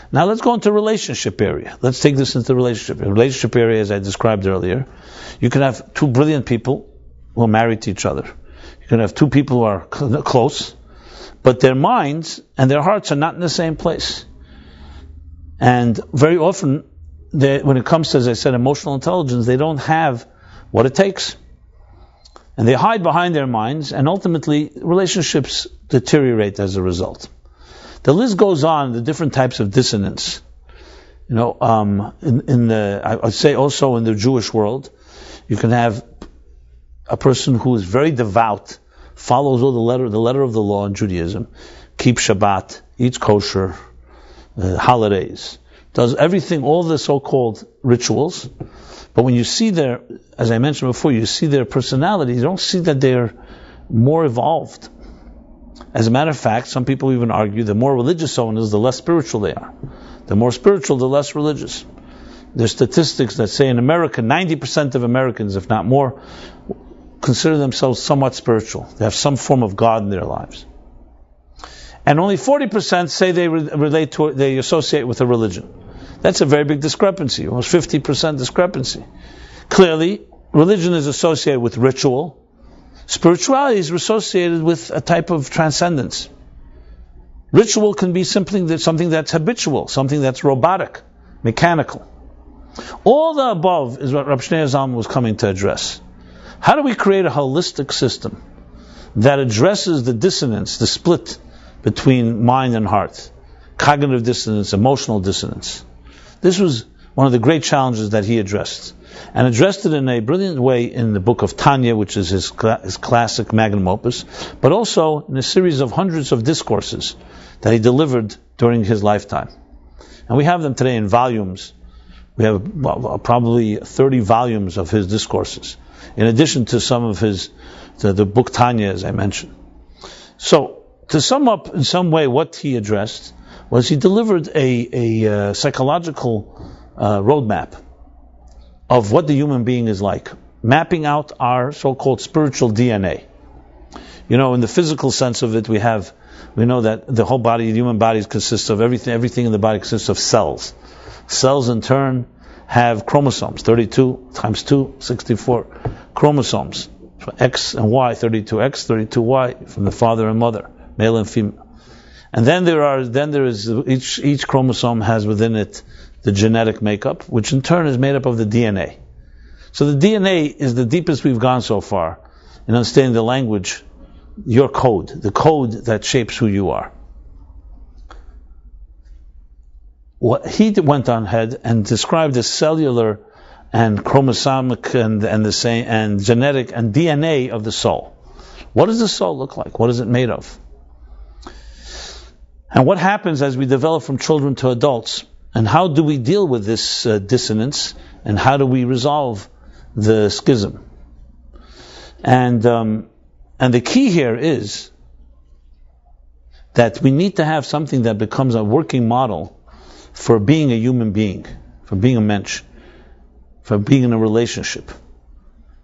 Speaker 1: Now let's go into relationship area. Let's take this into relationship. In relationship area, as I described earlier, you can have two brilliant people who are married to each other. You can have two people who are close, but their minds and their hearts are not in the same place. And very often, when it comes to, as I said, emotional intelligence, they don't have what it takes. And they hide behind their minds, and ultimately, relationships deteriorate as a result. The list goes on, the different types of dissonance. I would say also in the Jewish world, you can have a person who is very devout, follows all the letter of the law in Judaism, keeps Shabbat, eats kosher, holidays, does everything, all the so-called rituals, but when you see their, as I mentioned before, you see their personality, you don't see that they're more evolved. As a matter of fact, some people even argue the more religious someone is, the less spiritual they are. The more spiritual, the less religious. There's statistics that say in America, 90% of Americans, if not more, consider themselves somewhat spiritual. They have some form of God in their lives. And only 40% say they associate with a religion. That's a very big discrepancy, almost 50% discrepancy. Clearly, religion is associated with ritual. Spirituality is associated with a type of transcendence. Ritual can be something that's habitual, something that's robotic, mechanical. All the above is what Rabbi Shneur Zalman was coming to address. How do we create a holistic system that addresses the dissonance, the split between mind and heart, cognitive dissonance, emotional dissonance? This was one of the great challenges that he addressed, and addressed it in a brilliant way in the book of Tanya, which is his classic magnum opus, but also in a series of hundreds of discourses that he delivered during his lifetime. And we have them today in volumes. We have probably 30 volumes of his discourses, in addition to some of the book Tanya, as I mentioned. So, to sum up in some way what he addressed, was he delivered a psychological roadmap of what the human being is like, mapping out our so-called spiritual DNA. You know, in the physical sense of it, we know that the whole body, the human body consists of everything in the body consists of cells. Cells in turn have chromosomes, 32 times 2, 64 chromosomes. For X and Y, 32X, 32Y, from the father and mother, male and female. And then there is each chromosome has within it the genetic makeup, which in turn is made up of the DNA. So the DNA is the deepest we've gone so far in understanding the language, your code, the code that shapes who you are. What he went on ahead and described the cellular and chromosomic and genetic and DNA of the soul. What does the soul look like? What is it made of? And what happens as we develop from children to adults? And how do we deal with this dissonance? And how do we resolve the schism? And the key here is that we need to have something that becomes a working model for being a human being, for being a mensch, for being in a relationship,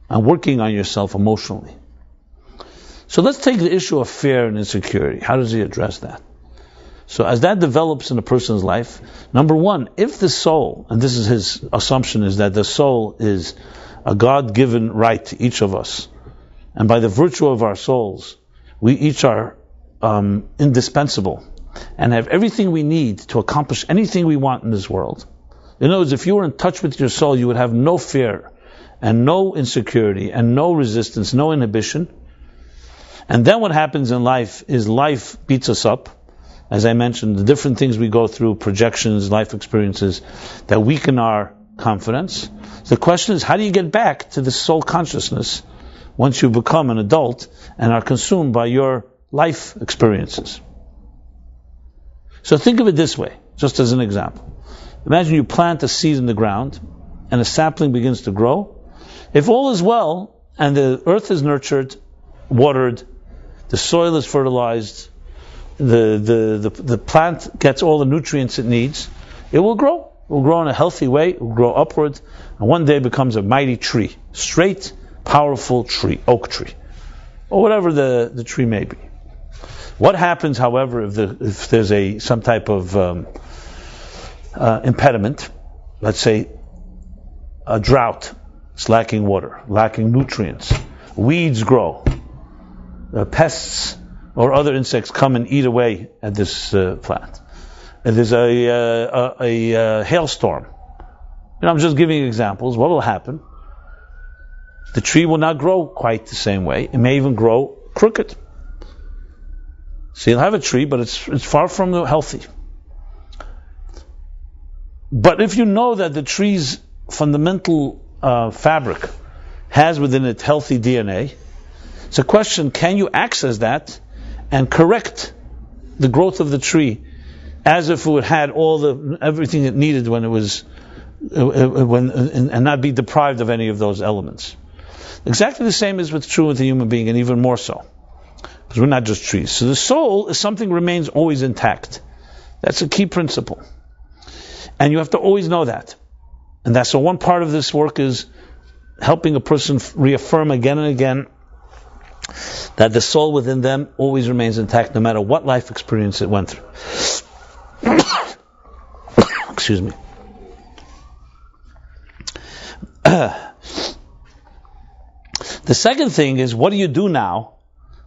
Speaker 1: and working on yourself emotionally. So let's take the issue of fear and insecurity. How does he address that? So as that develops in a person's life, number one, if the soul, and this is his assumption, is that the soul is a God-given right to each of us, and by the virtue of our souls, we each are indispensable, and have everything we need to accomplish anything we want in this world. In other words, if you were in touch with your soul, you would have no fear, and no insecurity, and no resistance, no inhibition. And then what happens in life is life beats us up. As I mentioned, the different things we go through, projections, life experiences, that weaken our confidence. So the question is, how do you get back to the soul consciousness once you become an adult and are consumed by your life experiences? So think of it this way, just as an example. Imagine you plant a seed in the ground and a sapling begins to grow. If all is well and the earth is nurtured, watered, the soil is fertilized, the plant gets all the nutrients it needs, it will grow. It will grow in a healthy way, it will grow upward, and one day becomes a mighty tree, straight, powerful tree, oak tree, or whatever the tree may be. What happens, however, if there's some type of impediment, let's say a drought, it's lacking water, lacking nutrients, weeds grow, pests or other insects come and eat away at this plant. And there's a hailstorm. I'm just giving examples. What will happen? The tree will not grow quite the same way. It may even grow crooked. So you'll have a tree, but it's far from healthy. But if you know that the tree's fundamental fabric has within it healthy DNA, it's a question, can you access that and correct the growth of the tree as if it had everything it needed when it was, and not be deprived of any of those elements. Exactly the same is what's true with the human being, and even more so, because we're not just trees. So the soul is something that remains always intact. That's a key principle, and you have to always know that. And that's so one part of this work is helping a person reaffirm again and again that the soul within them always remains intact, no matter what life experience it went through. Excuse me. The second thing is, what do you do now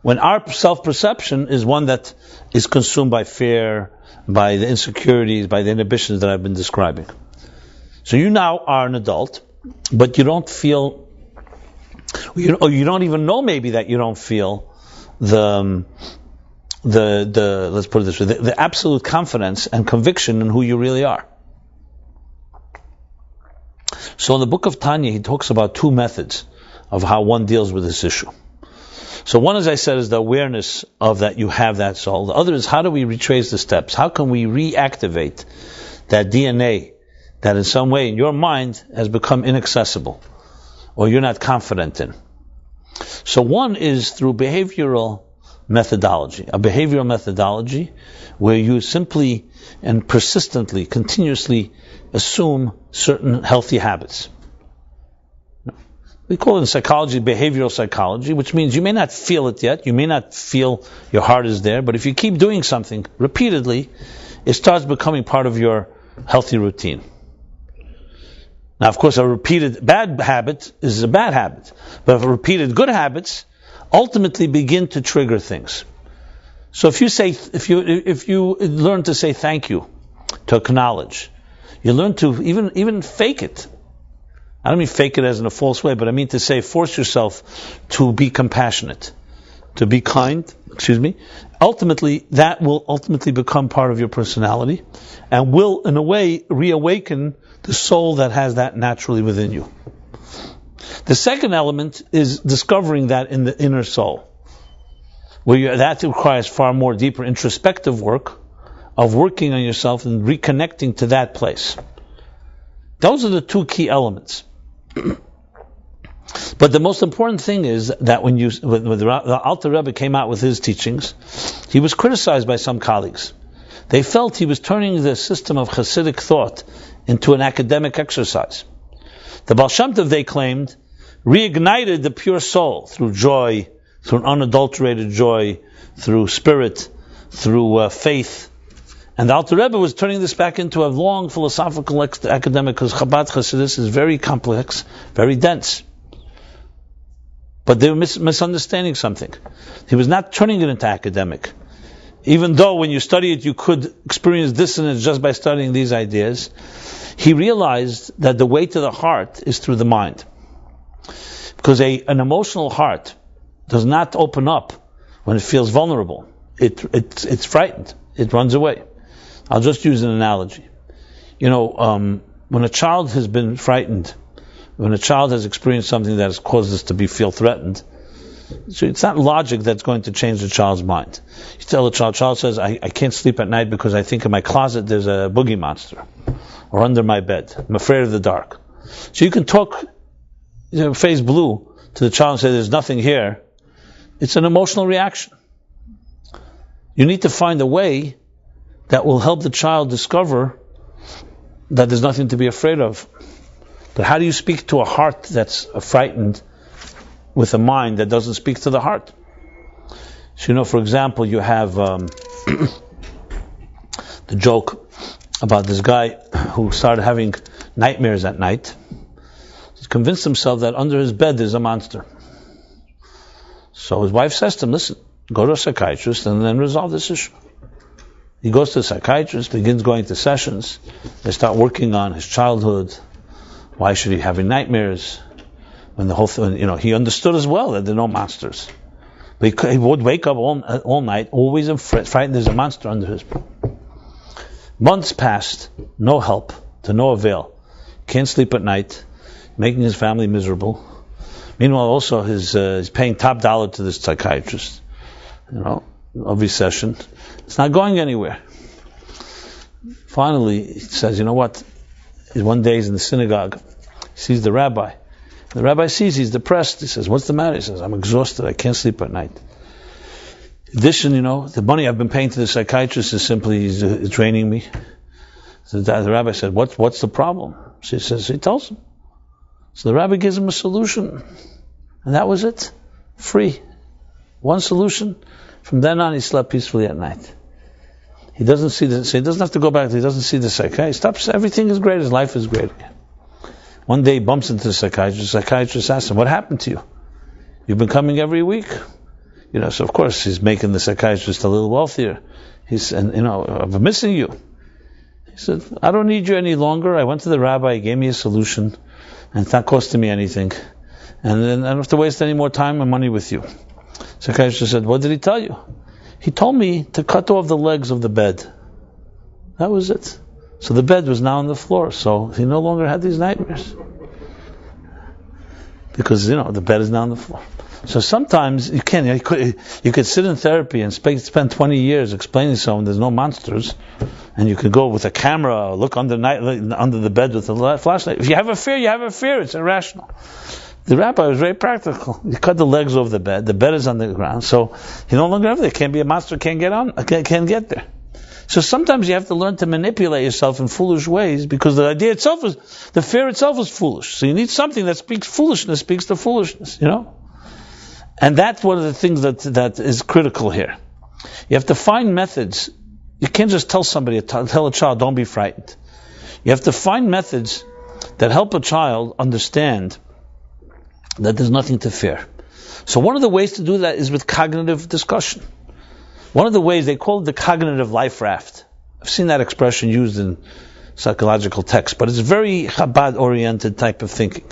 Speaker 1: when our self-perception is one that is consumed by fear, by the insecurities, by the inhibitions that I've been describing? So you now are an adult, but you don't feel, or you don't even know maybe that you don't feel the let's put it this way, the absolute confidence and conviction in who you really are. So in the book of Tanya, he talks about two methods of how one deals with this issue. So one, as I said, is the awareness of that you have that soul. The other is, how do we retrace the steps? How can we reactivate that DNA that in some way in your mind has become inaccessible or you're not confident in? So one is through behavioral methodology, a behavioral methodology where you simply and persistently, continuously assume certain healthy habits. We call it in psychology behavioral psychology, which means you may not feel it yet, you may not feel your heart is there, but if you keep doing something repeatedly, it starts becoming part of your healthy routine. Now, of course, a repeated bad habit is a bad habit, but repeated good habits ultimately begin to trigger things. So if you learn to say thank you, to acknowledge, you learn to even fake it. I don't mean fake it as in a false way, but I mean to say, force yourself to be compassionate, to be kind, ultimately, that will ultimately become part of your personality and will, in a way, reawaken the soul that has that naturally within you. The second element is discovering that in the inner soul, where that requires far more deeper introspective work of working on yourself and reconnecting to that place. Those are the two key elements. But the most important thing is that when the Alter Rebbe came out with his teachings, he was criticized by some colleagues. They felt he was turning the system of Hasidic thought into an academic exercise. The Baal Shem Tov, they claimed, reignited the pure soul through joy, through an unadulterated joy, through spirit, through faith. And the Alter Rebbe was turning this back into a long philosophical academic, because Chabad Chassidus is very complex, very dense. But they were misunderstanding something. He was not turning it into academic. Even though when you study it, you could experience dissonance just by studying these ideas, he realized that the way to the heart is through the mind. Because an emotional heart does not open up when it feels vulnerable. It's frightened. It runs away. I'll just use an analogy. When a child has been frightened, when a child has experienced something that has caused us to feel threatened, so it's not logic that's going to change the child's mind. You tell the child says, I can't sleep at night because I think in my closet there's a boogie monster, or under my bed, I'm afraid of the dark. So you can talk, face blue, to the child and say, there's nothing here. It's an emotional reaction. You need to find a way that will help the child discover that there's nothing to be afraid of. But how do you speak to a heart that's frightened with a mind that doesn't speak to the heart? So, for example, you have the joke about this guy who started having nightmares at night. He's convinced himself that under his bed there's a monster. So his wife says to him, listen, go to a psychiatrist and then resolve this issue. He goes to the psychiatrist, begins going to sessions. They start working on his childhood. Why should he have nightmares? When the whole thing, he understood as well that there are no monsters. But he would wake up all night, always frightened there's a monster under his bed. Months passed, no help, to no avail. Can't sleep at night, making his family miserable. Meanwhile, also he's paying top dollar to this psychiatrist, every session. It's not going anywhere. finally he says, you know what? One day he's in the synagogue, he sees the rabbi. The rabbi sees he's depressed. He says, what's the matter? He says, I'm exhausted, I can't sleep at night. In addition, the money I've been paying to the psychiatrist is simply draining me. So the rabbi said, what's the problem? He tells him. So the rabbi gives him a solution. And that was it. Free. One solution. From then on, he slept peacefully at night. He doesn't see so he doesn't have to go back. He doesn't see the psychiatrist. Stops. Everything is great. His life is great again. One day he bumps into the psychiatrist. The psychiatrist asks him, what happened to you? You've been coming every week? So of course he's making the psychiatrist a little wealthier. I'm missing you. He said, I don't need you any longer. I went to the rabbi, he gave me a solution, and it's not costing me anything. And then I don't have to waste any more time and money with you. Psychiatrist said, what did he tell you? He told me to cut off the legs of the bed. That was it. So the bed was now on the floor, so he no longer had these nightmares. Because, the bed is now on the floor. So sometimes you could sit in therapy and spend 20 years explaining to someone there's no monsters, and you could go with a camera, look under the bed with a flashlight. If you have a fear, you have a fear. It's irrational. The rabbi was very practical. He cut the legs off the bed. The bed is on the ground, so he no longer have there. Can't be a monster. Can't get there. So sometimes you have to learn to manipulate yourself in foolish ways, because the fear itself is foolish. So you need something that speaks to foolishness, And that's one of the things that is critical here. You have to find methods. You can't just tell a child, don't be frightened. You have to find methods that help a child understand that there's nothing to fear. So one of the ways to do that is with cognitive discussion. One of the ways, they call it the cognitive life raft. I've seen that expression used in psychological texts, but it's very Chabad-oriented type of thinking.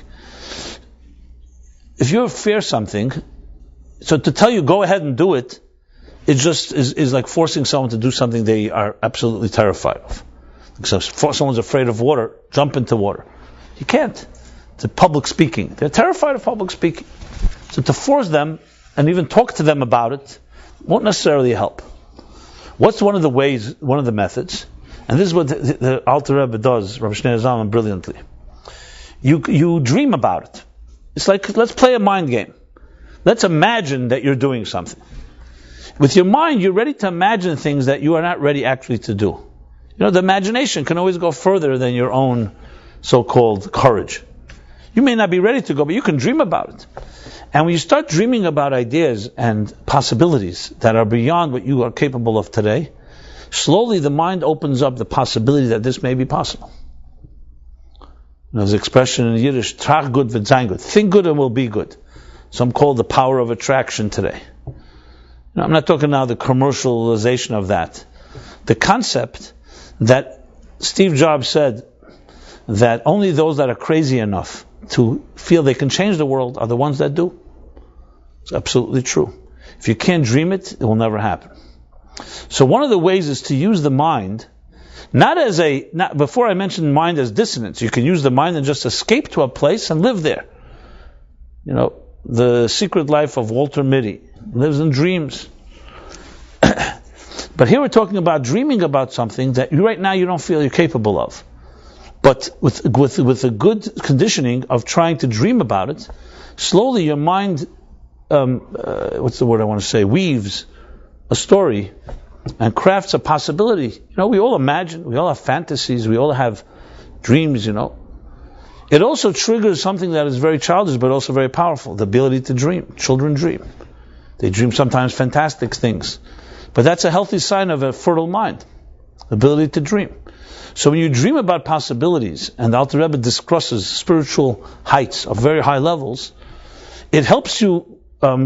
Speaker 1: If you fear something, so to tell you go ahead and do it, it just is like forcing someone to do something they are absolutely terrified of. So if someone's afraid of water, jump into water. You can't. It's public speaking. They're terrified of public speaking. So to force them and even talk to them about it won't necessarily help. What's one of the methods? And this is what the Alter Rebbe does, Rabbi Shneur Zalman, brilliantly. You dream about it. It's like, let's play a mind game. Let's imagine that you're doing something. With your mind, you're ready to imagine things that you are not ready actually to do. The imagination can always go further than your own so-called courage. You may not be ready to go, but you can dream about it. And when you start dreaming about ideas and possibilities that are beyond what you are capable of today, slowly the mind opens up the possibility that this may be possible. There's an expression in Yiddish, trach gut wird sein gut. Think good and will be good. Some call the power of attraction today. I'm not talking now the commercialization of that. The concept that Steve Jobs said that only those that are crazy enough to feel they can change the world are the ones that do. It's absolutely true. If you can't dream it, it will never happen. So one of the ways is to use the mind, before I mentioned mind as dissonance, you can use the mind and just escape to a place and live there. The secret life of Walter Mitty lives in dreams. But here we're talking about dreaming about something that right now you don't feel you're capable of. But with a good conditioning of trying to dream about it, slowly your mind, weaves a story and crafts a possibility. We all imagine, we all have fantasies, we all have dreams, It also triggers something that is very childish but also very powerful, the ability to dream. Children dream. They dream sometimes fantastic things. But that's a healthy sign of a fertile mind, the ability to dream. So when you dream about possibilities, and the Alter Rebbe discusses spiritual heights of very high levels, it helps you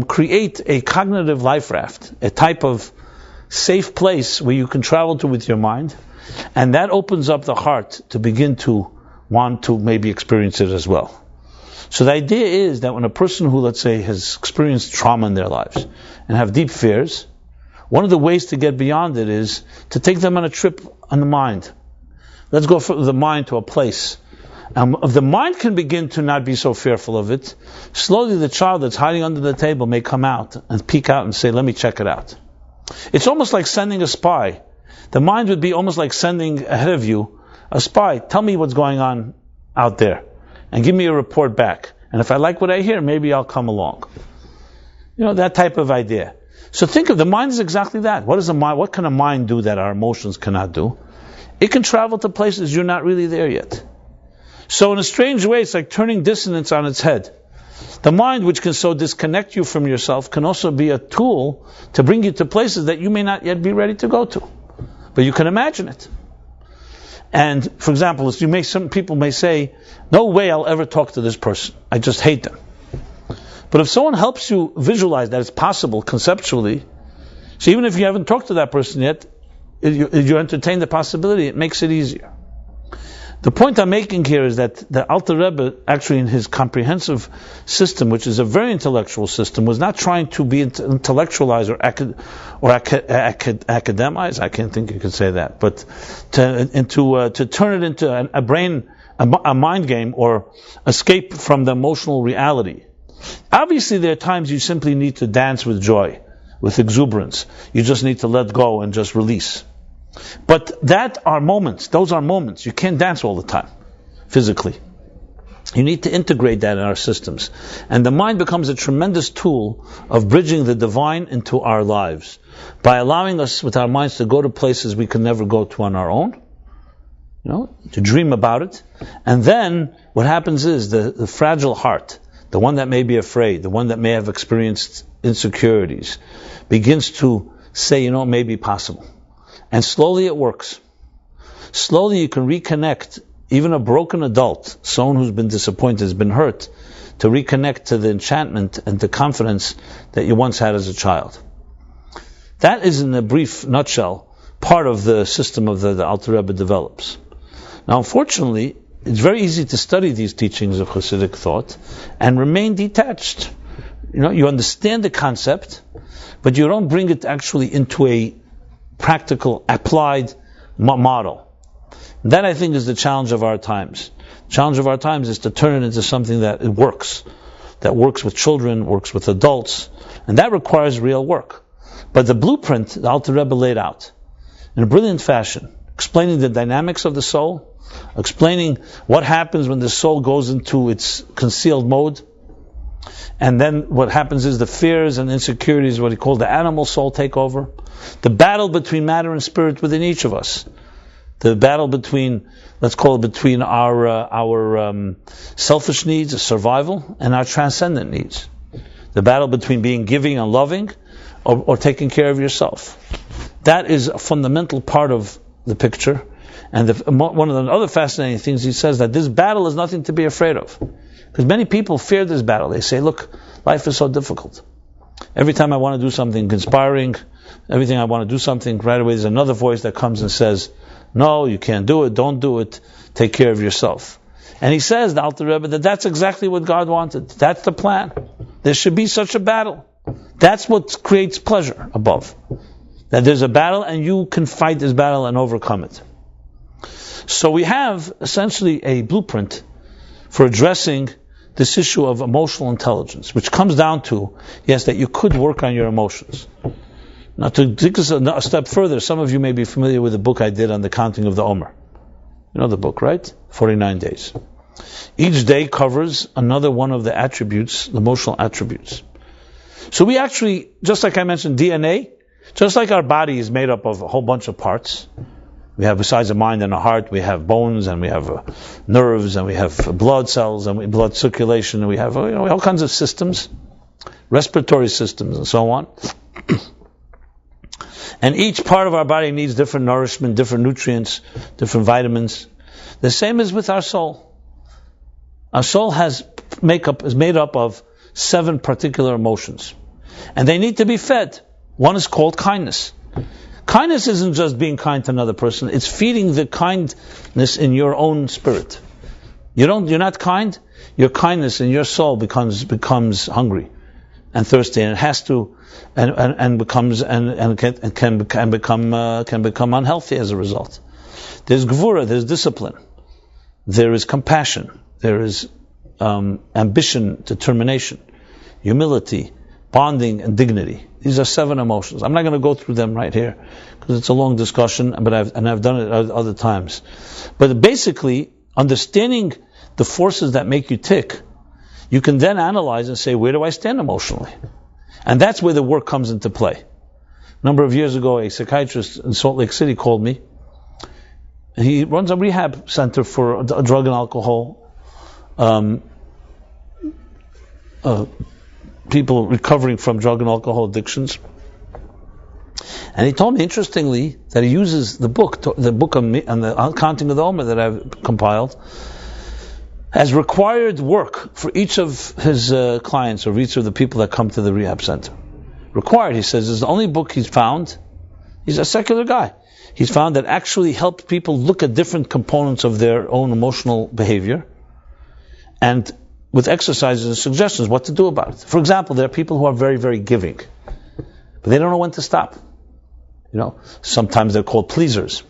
Speaker 1: create a cognitive life raft, a type of safe place where you can travel to with your mind, and that opens up the heart to begin to want to maybe experience it as well. So the idea is that when a person who, let's say, has experienced trauma in their lives and have deep fears, one of the ways to get beyond it is to take them on a trip on the mind. Let's go from the mind to a place. And if the mind can begin to not be so fearful of it, slowly the child that's hiding under the table may come out and peek out and say, let me check it out. It's almost like sending a spy. The mind would be almost like sending ahead of you a spy. Tell me what's going on out there, and give me a report back. And if I like what I hear, maybe I'll come along. That type of idea. So think of the mind as exactly that. What can a mind do that our emotions cannot do? It can travel to places you're not really there yet. So in a strange way, it's like turning dissonance on its head. The mind, which can so disconnect you from yourself, can also be a tool to bring you to places that you may not yet be ready to go to. But you can imagine it. And, for example, some people may say, no way I'll ever talk to this person. I just hate them. But if someone helps you visualize that it's possible conceptually, so even if you haven't talked to that person yet, you entertain the possibility, it makes it easier. The point I'm making here is that the Alter Rebbe, actually in his comprehensive system, which is a very intellectual system, was not trying to be intellectualized or academize. I can't think you could say that, but to turn it into a mind game or escape from the emotional reality. Obviously, there are times you simply need to dance with joy, with exuberance. You just need to let go and just release. But those are moments. You can't dance all the time, physically. You need to integrate that in our systems. And the mind becomes a tremendous tool of bridging the divine into our lives, by allowing us with our minds to go to places we could never go to on our own, to dream about it. And then what happens is the fragile heart, the one that may be afraid, the one that may have experienced insecurities, begins to say, it may be possible. And slowly it works. Slowly you can reconnect, even a broken adult, someone who's been disappointed, has been hurt, to reconnect to the enchantment and the confidence that you once had as a child. That is, in a brief nutshell, part of the system of the Alter Rebbe develops. Now, unfortunately, it's very easy to study these teachings of Hasidic thought and remain detached. You understand the concept, but you don't bring it actually into a practical, applied model. That, I think, is the challenge of our times. The challenge of our times is to turn it into something that works with children, works with adults, and that requires real work. But the blueprint the Alter Rebbe laid out in a brilliant fashion, explaining the dynamics of the soul, explaining what happens when the soul goes into its concealed mode, and then what happens is the fears and insecurities, what he called the animal soul, take over. The battle between matter and spirit within each of us. The battle between, let's call it between our selfish needs of survival and our transcendent needs. The battle between being giving and loving or taking care of yourself. That is a fundamental part of the picture. And one of the other fascinating things he says, that this battle is nothing to be afraid of. Because many people fear this battle. They say, look, life is so difficult. Every time I want to do something inspiring, everything I want to do something, right away there's another voice that comes and says, no, you can't do it, don't do it, take care of yourself. And he says, the Alter Rebbe, that's exactly what God wanted. That's the plan. There should be such a battle. That's what creates pleasure above. That there's a battle and you can fight this battle and overcome it. So we have essentially a blueprint for addressing this issue of emotional intelligence, which comes down to, yes, that you could work on your emotions. Now, to take this a step further, some of you may be familiar with the book I did on the counting of the Omer. You know the book, right? 49 days. Each day covers another one of the attributes, the emotional attributes. So we actually, just like I mentioned, DNA, just like our body is made up of a whole bunch of parts. We have, besides a mind and a heart, we have bones, and we have nerves, and we have blood cells, and blood circulation, and we have all kinds of systems, respiratory systems, and so on. And each part of our body needs different nourishment, different nutrients, different vitamins. The same is with our soul. Our soul is made up of 7 particular emotions. And they need to be fed. One is called kindness. Kindness isn't just being kind to another person, it's feeding the kindness in your own spirit. You're not kind, your kindness in your soul becomes hungry and thirsty, and it has to and can become unhealthy as a result. There's gvura, there's discipline, there is compassion, there is ambition, determination, humility, bonding, and dignity. These are 7 emotions. I'm not going to go through them right here because it's a long discussion, but I've done it other times. But basically, understanding the forces that make you tick, you can then analyze and say, where do I stand emotionally? And that's where the work comes into play. A number of years ago, a psychiatrist in Salt Lake City called me. He runs a rehab center for drug and alcohol, people recovering from drug and alcohol addictions. And he told me, interestingly, that he uses the book on the Counting of the Omer that I've compiled as required work for each of his clients or each of the people that come to the rehab center. Required, he says, is the only book he's found. He's a secular guy. He's found that actually helps people look at different components of their own emotional behavior, and with exercises and suggestions what to do about it. For example, there are people who are very, very giving, but they don't know when to stop. Sometimes they're called pleasers.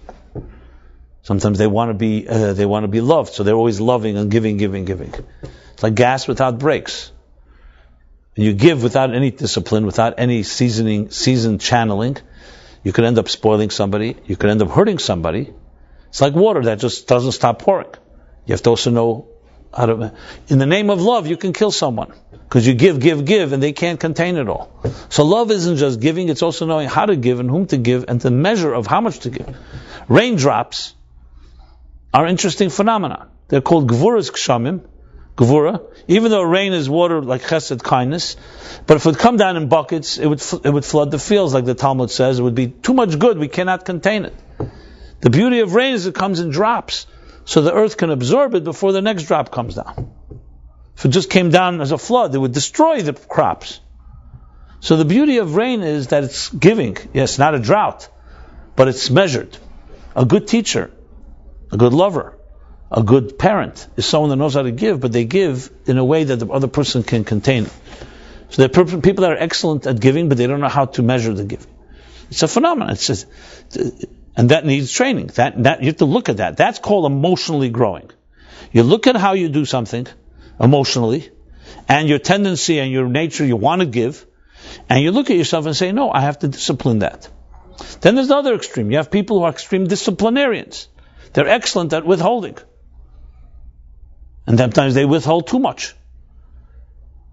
Speaker 1: Sometimes they want to be loved, so they're always loving and giving. It's like gas without brakes. And you give without any discipline, without any seasoned channeling, you could end up spoiling somebody. You could end up hurting somebody. It's like water that just doesn't stop pouring. You have to also know how to. In the name of love, you can kill someone because you give, and they can't contain it all. So love isn't just giving; it's also knowing how to give and whom to give, and the measure of how much to give. Raindrops are interesting phenomena. They're called gvuras kshamim. Gvura, even though rain is water like chesed, kindness, but if it would come down in buckets, it would flood the fields, like the Talmud says. It would be too much good, we cannot contain it. The beauty of rain is it comes in drops, so the earth can absorb it before the next drop comes down. If it just came down as a flood, it would destroy the crops. So the beauty of rain is that it's giving. Yes, not a drought, but it's measured. A good teacher, a good lover, a good parent is someone that knows how to give, but they give in a way that the other person can contain it. So there are people that are excellent at giving, but they don't know how to measure the giving. It's a phenomenon. And that needs training. That you have to look at that. That's called emotionally growing. You look at how you do something emotionally, and your tendency and your nature, you want to give, and you look at yourself and say, no, I have to discipline that. Then there's the other extreme. You have people who are extreme disciplinarians. They're excellent at withholding. And sometimes they withhold too much.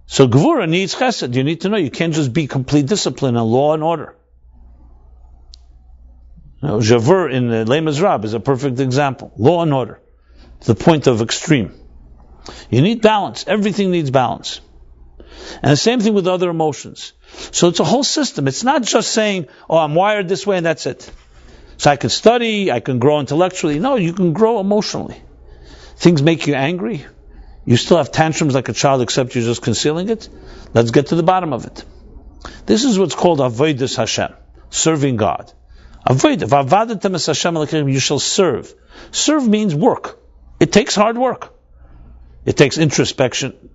Speaker 1: So Gvura needs chesed. You need to know you can't just be complete discipline and law and order. Javur in Lema Rab is a perfect example. Law and order. To the point of extreme. You need balance. Everything needs balance. And the same thing with other emotions. So it's a whole system. It's not just saying, oh, I'm wired this way and that's it. So I can study, I can grow intellectually. No, you can grow emotionally. Things make you angry. You still have tantrums like a child, except you're just concealing it. Let's get to the bottom of it. This is what's called avodas Hashem, serving God. Avodah, Hashem, you shall serve. Serve means work. It takes hard work. It takes introspection.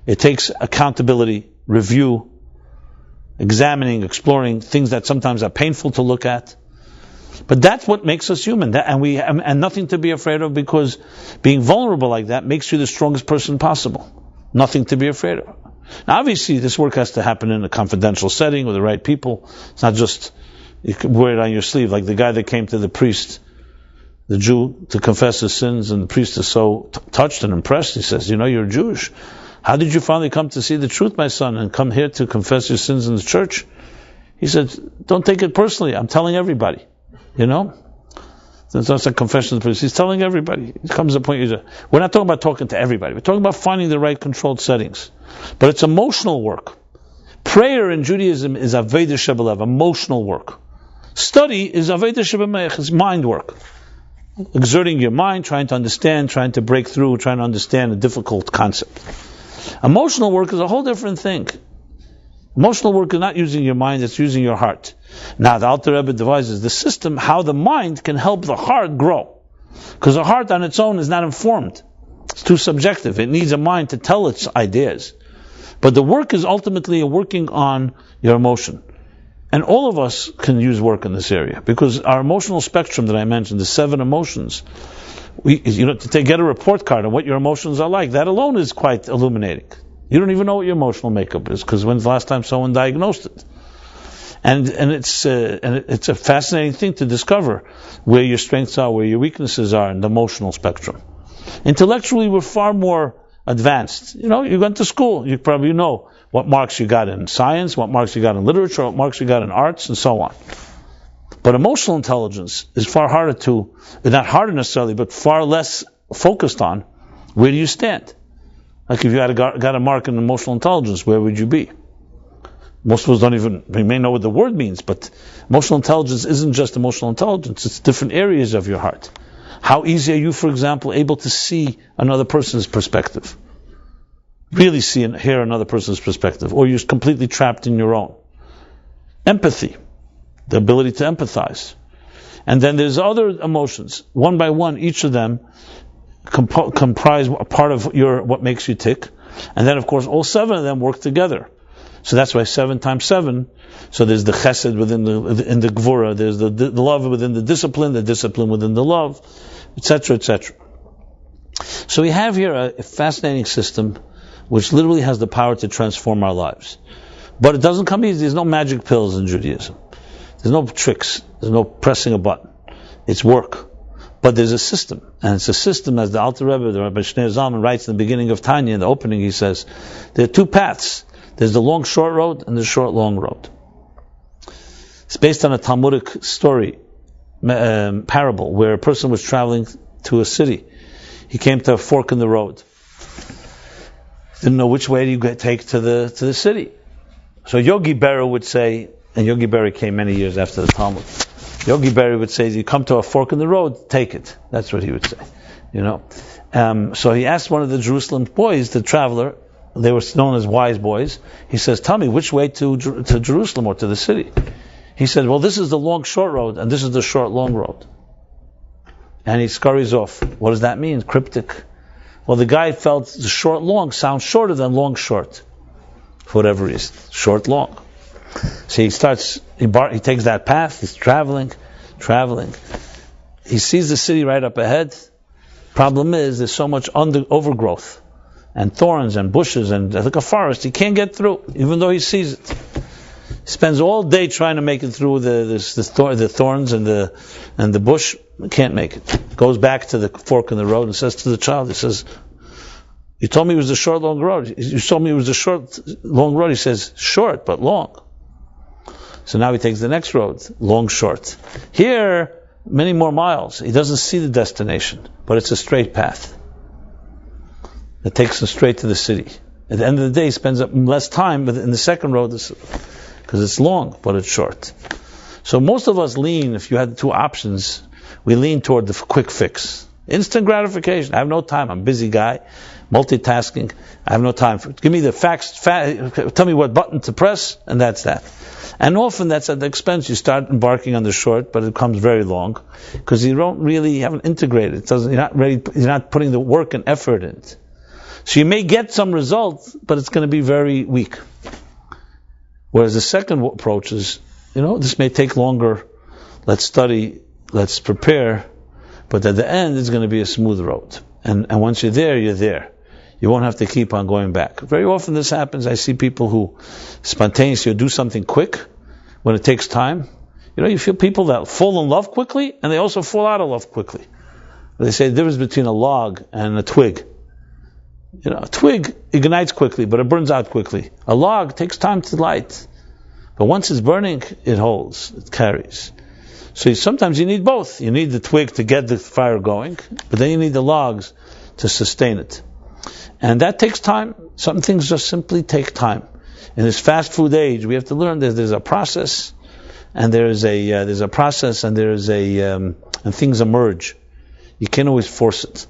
Speaker 1: It takes accountability, review, examining, exploring things that sometimes are painful to look at. But that's what makes us human, and nothing to be afraid of, because being vulnerable like that makes you the strongest person possible. Nothing to be afraid of. Now, obviously, this work has to happen in a confidential setting with the right people. It's not just you can wear it on your sleeve, like the guy that came to the priest, the Jew, to confess his sins, and the priest is so touched and impressed. He says, you're Jewish. How did you finally come to see the truth, my son, and come here to confess your sins in the church? He said, don't take it personally. I'm telling everybody. It's not a confession of the priest. He's telling everybody. It comes to a point, we're not talking about talking to everybody. We're talking about finding the right controlled settings. But it's emotional work. Prayer in Judaism is avodah shebelev, emotional work. Study is avodah shebemeich, is mind work. Exerting your mind, trying to understand, trying to break through, trying to understand a difficult concept. Emotional work is a whole different thing. Emotional work is not using your mind, it's using your heart. Now, the Alter Rebbe devises the system how the mind can help the heart grow. Because the heart on its own is not informed. It's too subjective. It needs a mind to tell its ideas. But the work is ultimately working on your emotion. And all of us can use work in this area. Because our emotional spectrum that I mentioned, the 7 emotions, to get a report card on what your emotions are like, that alone is quite illuminating. You don't even know what your emotional makeup is, because when's the last time someone diagnosed it? And it's a fascinating thing to discover where your strengths are, where your weaknesses are in the emotional spectrum. Intellectually, we're far more advanced. You went to school, you probably know what marks you got in science, what marks you got in literature, what marks you got in arts, and so on. But emotional intelligence is far harder not harder necessarily, but far less focused on where do you stand. Like if you had got a mark in emotional intelligence, where would you be? Most of us we may know what the word means, but emotional intelligence isn't just emotional intelligence, it's different areas of your heart. How easy are you, for example, able to see another person's perspective? Really see and hear another person's perspective, or you're completely trapped in your own. Empathy, the ability to empathize. And then there's other emotions. One by one, each of them comprise a part of what makes you tick. And then, of course, all 7 of them work together. So that's why 7 times 7. So there's the chesed within the gvura, there's the love within the discipline within the love, etc., etc. So we have here a fascinating system which literally has the power to transform our lives. But it doesn't come easy. There's no magic pills in Judaism. There's no tricks. There's no pressing a button. It's work. But there's a system. And it's a system, as the Alter Rebbe, the Rabbi Shneur Zalman, writes in the beginning of Tanya, in the opening, he says, there are 2 paths. There's the long short road and the short long road. It's based on a Talmudic story, parable, where a person was traveling to a city. He came to a fork in the road. Didn't know which way to take to the city. So Yogi Berra would say, and Yogi Berra came many years after the Talmud. Yogi Berra would say, you come to a fork in the road, take it. That's what he would say. So he asked one of the Jerusalem boys, the traveler, they were known as wise boys. He says, tell me which way to Jerusalem or to the city. He said, well, this is the long short road and this is the short long road. And he scurries off. What does that mean? Cryptic. Well, the guy felt the short long sounds shorter than long short. For whatever reason. Short long. So he takes that path, he's traveling. He sees the city right up ahead. Problem is, there's so much overgrowth and thorns and bushes and like a forest, he can't get through, even though he sees it. He spends all day trying to make it through the thorns and the bush, can't make it. Goes back to the fork in the road and says to the child, he says, you told me it was a short, long road. You told me it was a short, long road. He says, short, but long. So now he takes the next road, long, short. Here, many more miles. He doesn't see the destination, but it's a straight path that takes him straight to the city. At the end of the day, he spends less time in the second road because it's long, but it's short. So most of us lean, if you had 2 options, we lean toward the quick fix. Instant gratification. I have no time. I'm a busy guy. Multitasking. I have no time for it. Give me the facts. Tell me what button to press, and that's that. And often that's at the expense. You start embarking on the short, but it becomes very long because you haven't integrated. You're not ready. You're not putting the work and effort in it. So you may get some results, but it's going to be very weak. Whereas the second approach is, this may take longer. Let's study. Let's prepare. But at the end, it's going to be a smooth road. And once you're there, you're there. You won't have to keep on going back. Very often this happens. I see people who spontaneously do something quick when it takes time. You feel people that fall in love quickly and they also fall out of love quickly. They say the difference between a log and a twig. A twig ignites quickly, but it burns out quickly. A log takes time to light. But once it's burning, it holds, it carries. So sometimes you need both. You need the twig to get the fire going, but then you need the logs to sustain it. And that takes time. Some things just simply take time. In this fast food age, we have to learn there's a process, and there's a process, and and things emerge. You can't always force it.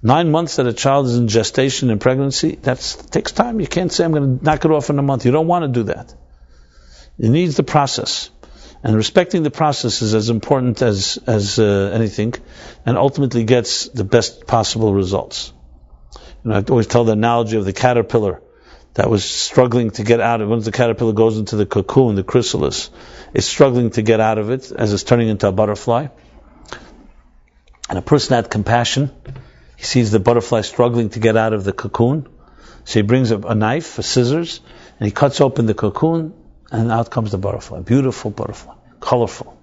Speaker 1: 9 months that a child is in gestation and pregnancy, that takes time. You can't say, I'm going to knock it off in a month. You don't want to do that. It needs the process. And respecting the process is as important as anything, and ultimately gets the best possible results. I always tell the analogy of the caterpillar that was struggling to get out of it. Once the caterpillar goes into the cocoon, the chrysalis, it's struggling to get out of it as it's turning into a butterfly. And a person had compassion. He sees the butterfly struggling to get out of the cocoon. So he brings up a knife, a scissors, and he cuts open the cocoon, and out comes the butterfly. Beautiful butterfly, colorful.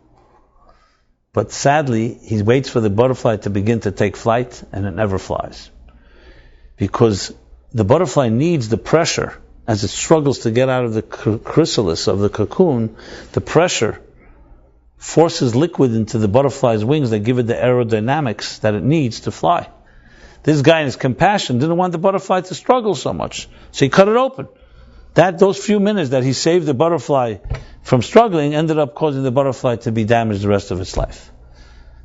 Speaker 1: But sadly, he waits for the butterfly to begin to take flight, and it never flies. Because the butterfly needs the pressure as it struggles to get out of the chrysalis of the cocoon. The pressure forces liquid into the butterfly's wings that give it the aerodynamics that it needs to fly. This guy in his compassion didn't want the butterfly to struggle so much, so he cut it open. Those few minutes that he saved the butterfly from struggling ended up causing the butterfly to be damaged the rest of its life.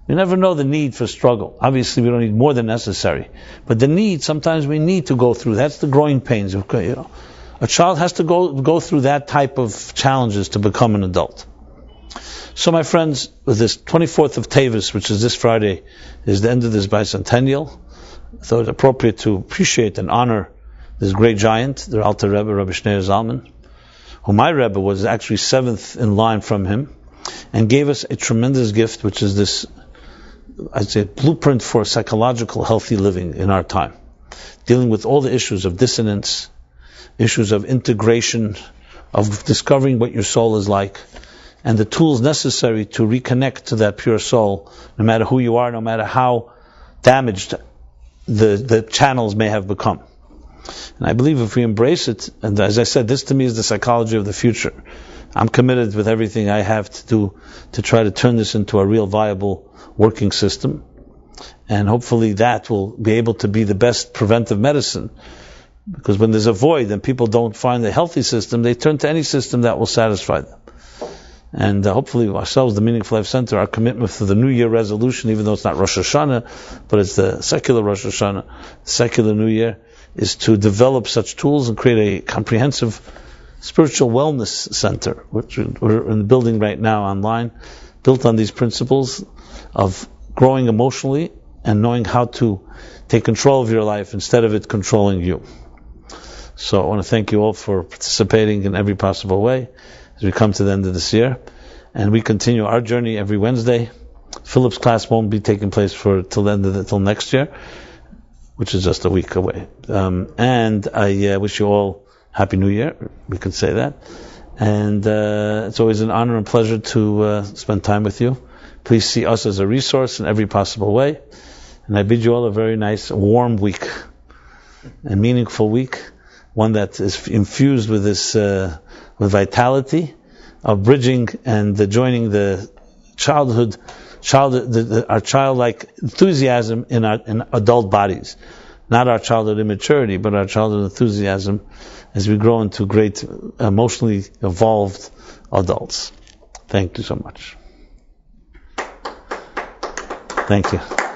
Speaker 1: We never know the need for struggle. Obviously, we don't need more than necessary. But the need, sometimes we need to go through. That's the growing pains. A child has to go through that type of challenges to become an adult. So my friends, with this 24th of Tevis, which is this Friday, is the end of this bicentennial. I thought it appropriate to appreciate and honor this great giant, the Alter Rebbe, Rabbi Shneur Zalman, who my Rebbe was actually 7th in line from him, and gave us a tremendous gift, which is this, I'd say, blueprint for psychological healthy living in our time, dealing with all the issues of dissonance, issues of integration, of discovering what your soul is like, and the tools necessary to reconnect to that pure soul, no matter who you are, no matter how damaged the channels may have become. And I believe if we embrace it, and as I said, this to me is the psychology of the future. I'm committed with everything I have to do to try to turn this into a real viable working system. And hopefully that will be able to be the best preventive medicine. Because when there's a void and people don't find a healthy system, they turn to any system that will satisfy them. And hopefully ourselves, the Meaningful Life Center, our commitment for the New Year resolution, even though it's not Rosh Hashanah, but it's the secular Rosh Hashanah, secular New Year, is to develop such tools and create a comprehensive spiritual wellness center, which we're in the building right now online, built on these principles of growing emotionally and knowing how to take control of your life instead of it controlling you. So I want to thank you all for participating in every possible way as we come to the end of this year. And we continue our journey every Wednesday. Philip's class won't be taking place till next year, which is just a week away. And I wish you all Happy New Year. We could say that. And it's always an honor and pleasure to spend time with you. Please see us as a resource in every possible way. And I bid you all a very nice, warm week, a meaningful week, one that is infused with this with vitality of bridging and joining the our childlike enthusiasm in adult bodies, not our childhood immaturity, but our childhood enthusiasm as we grow into great, emotionally evolved adults. Thank you so much. Thank you.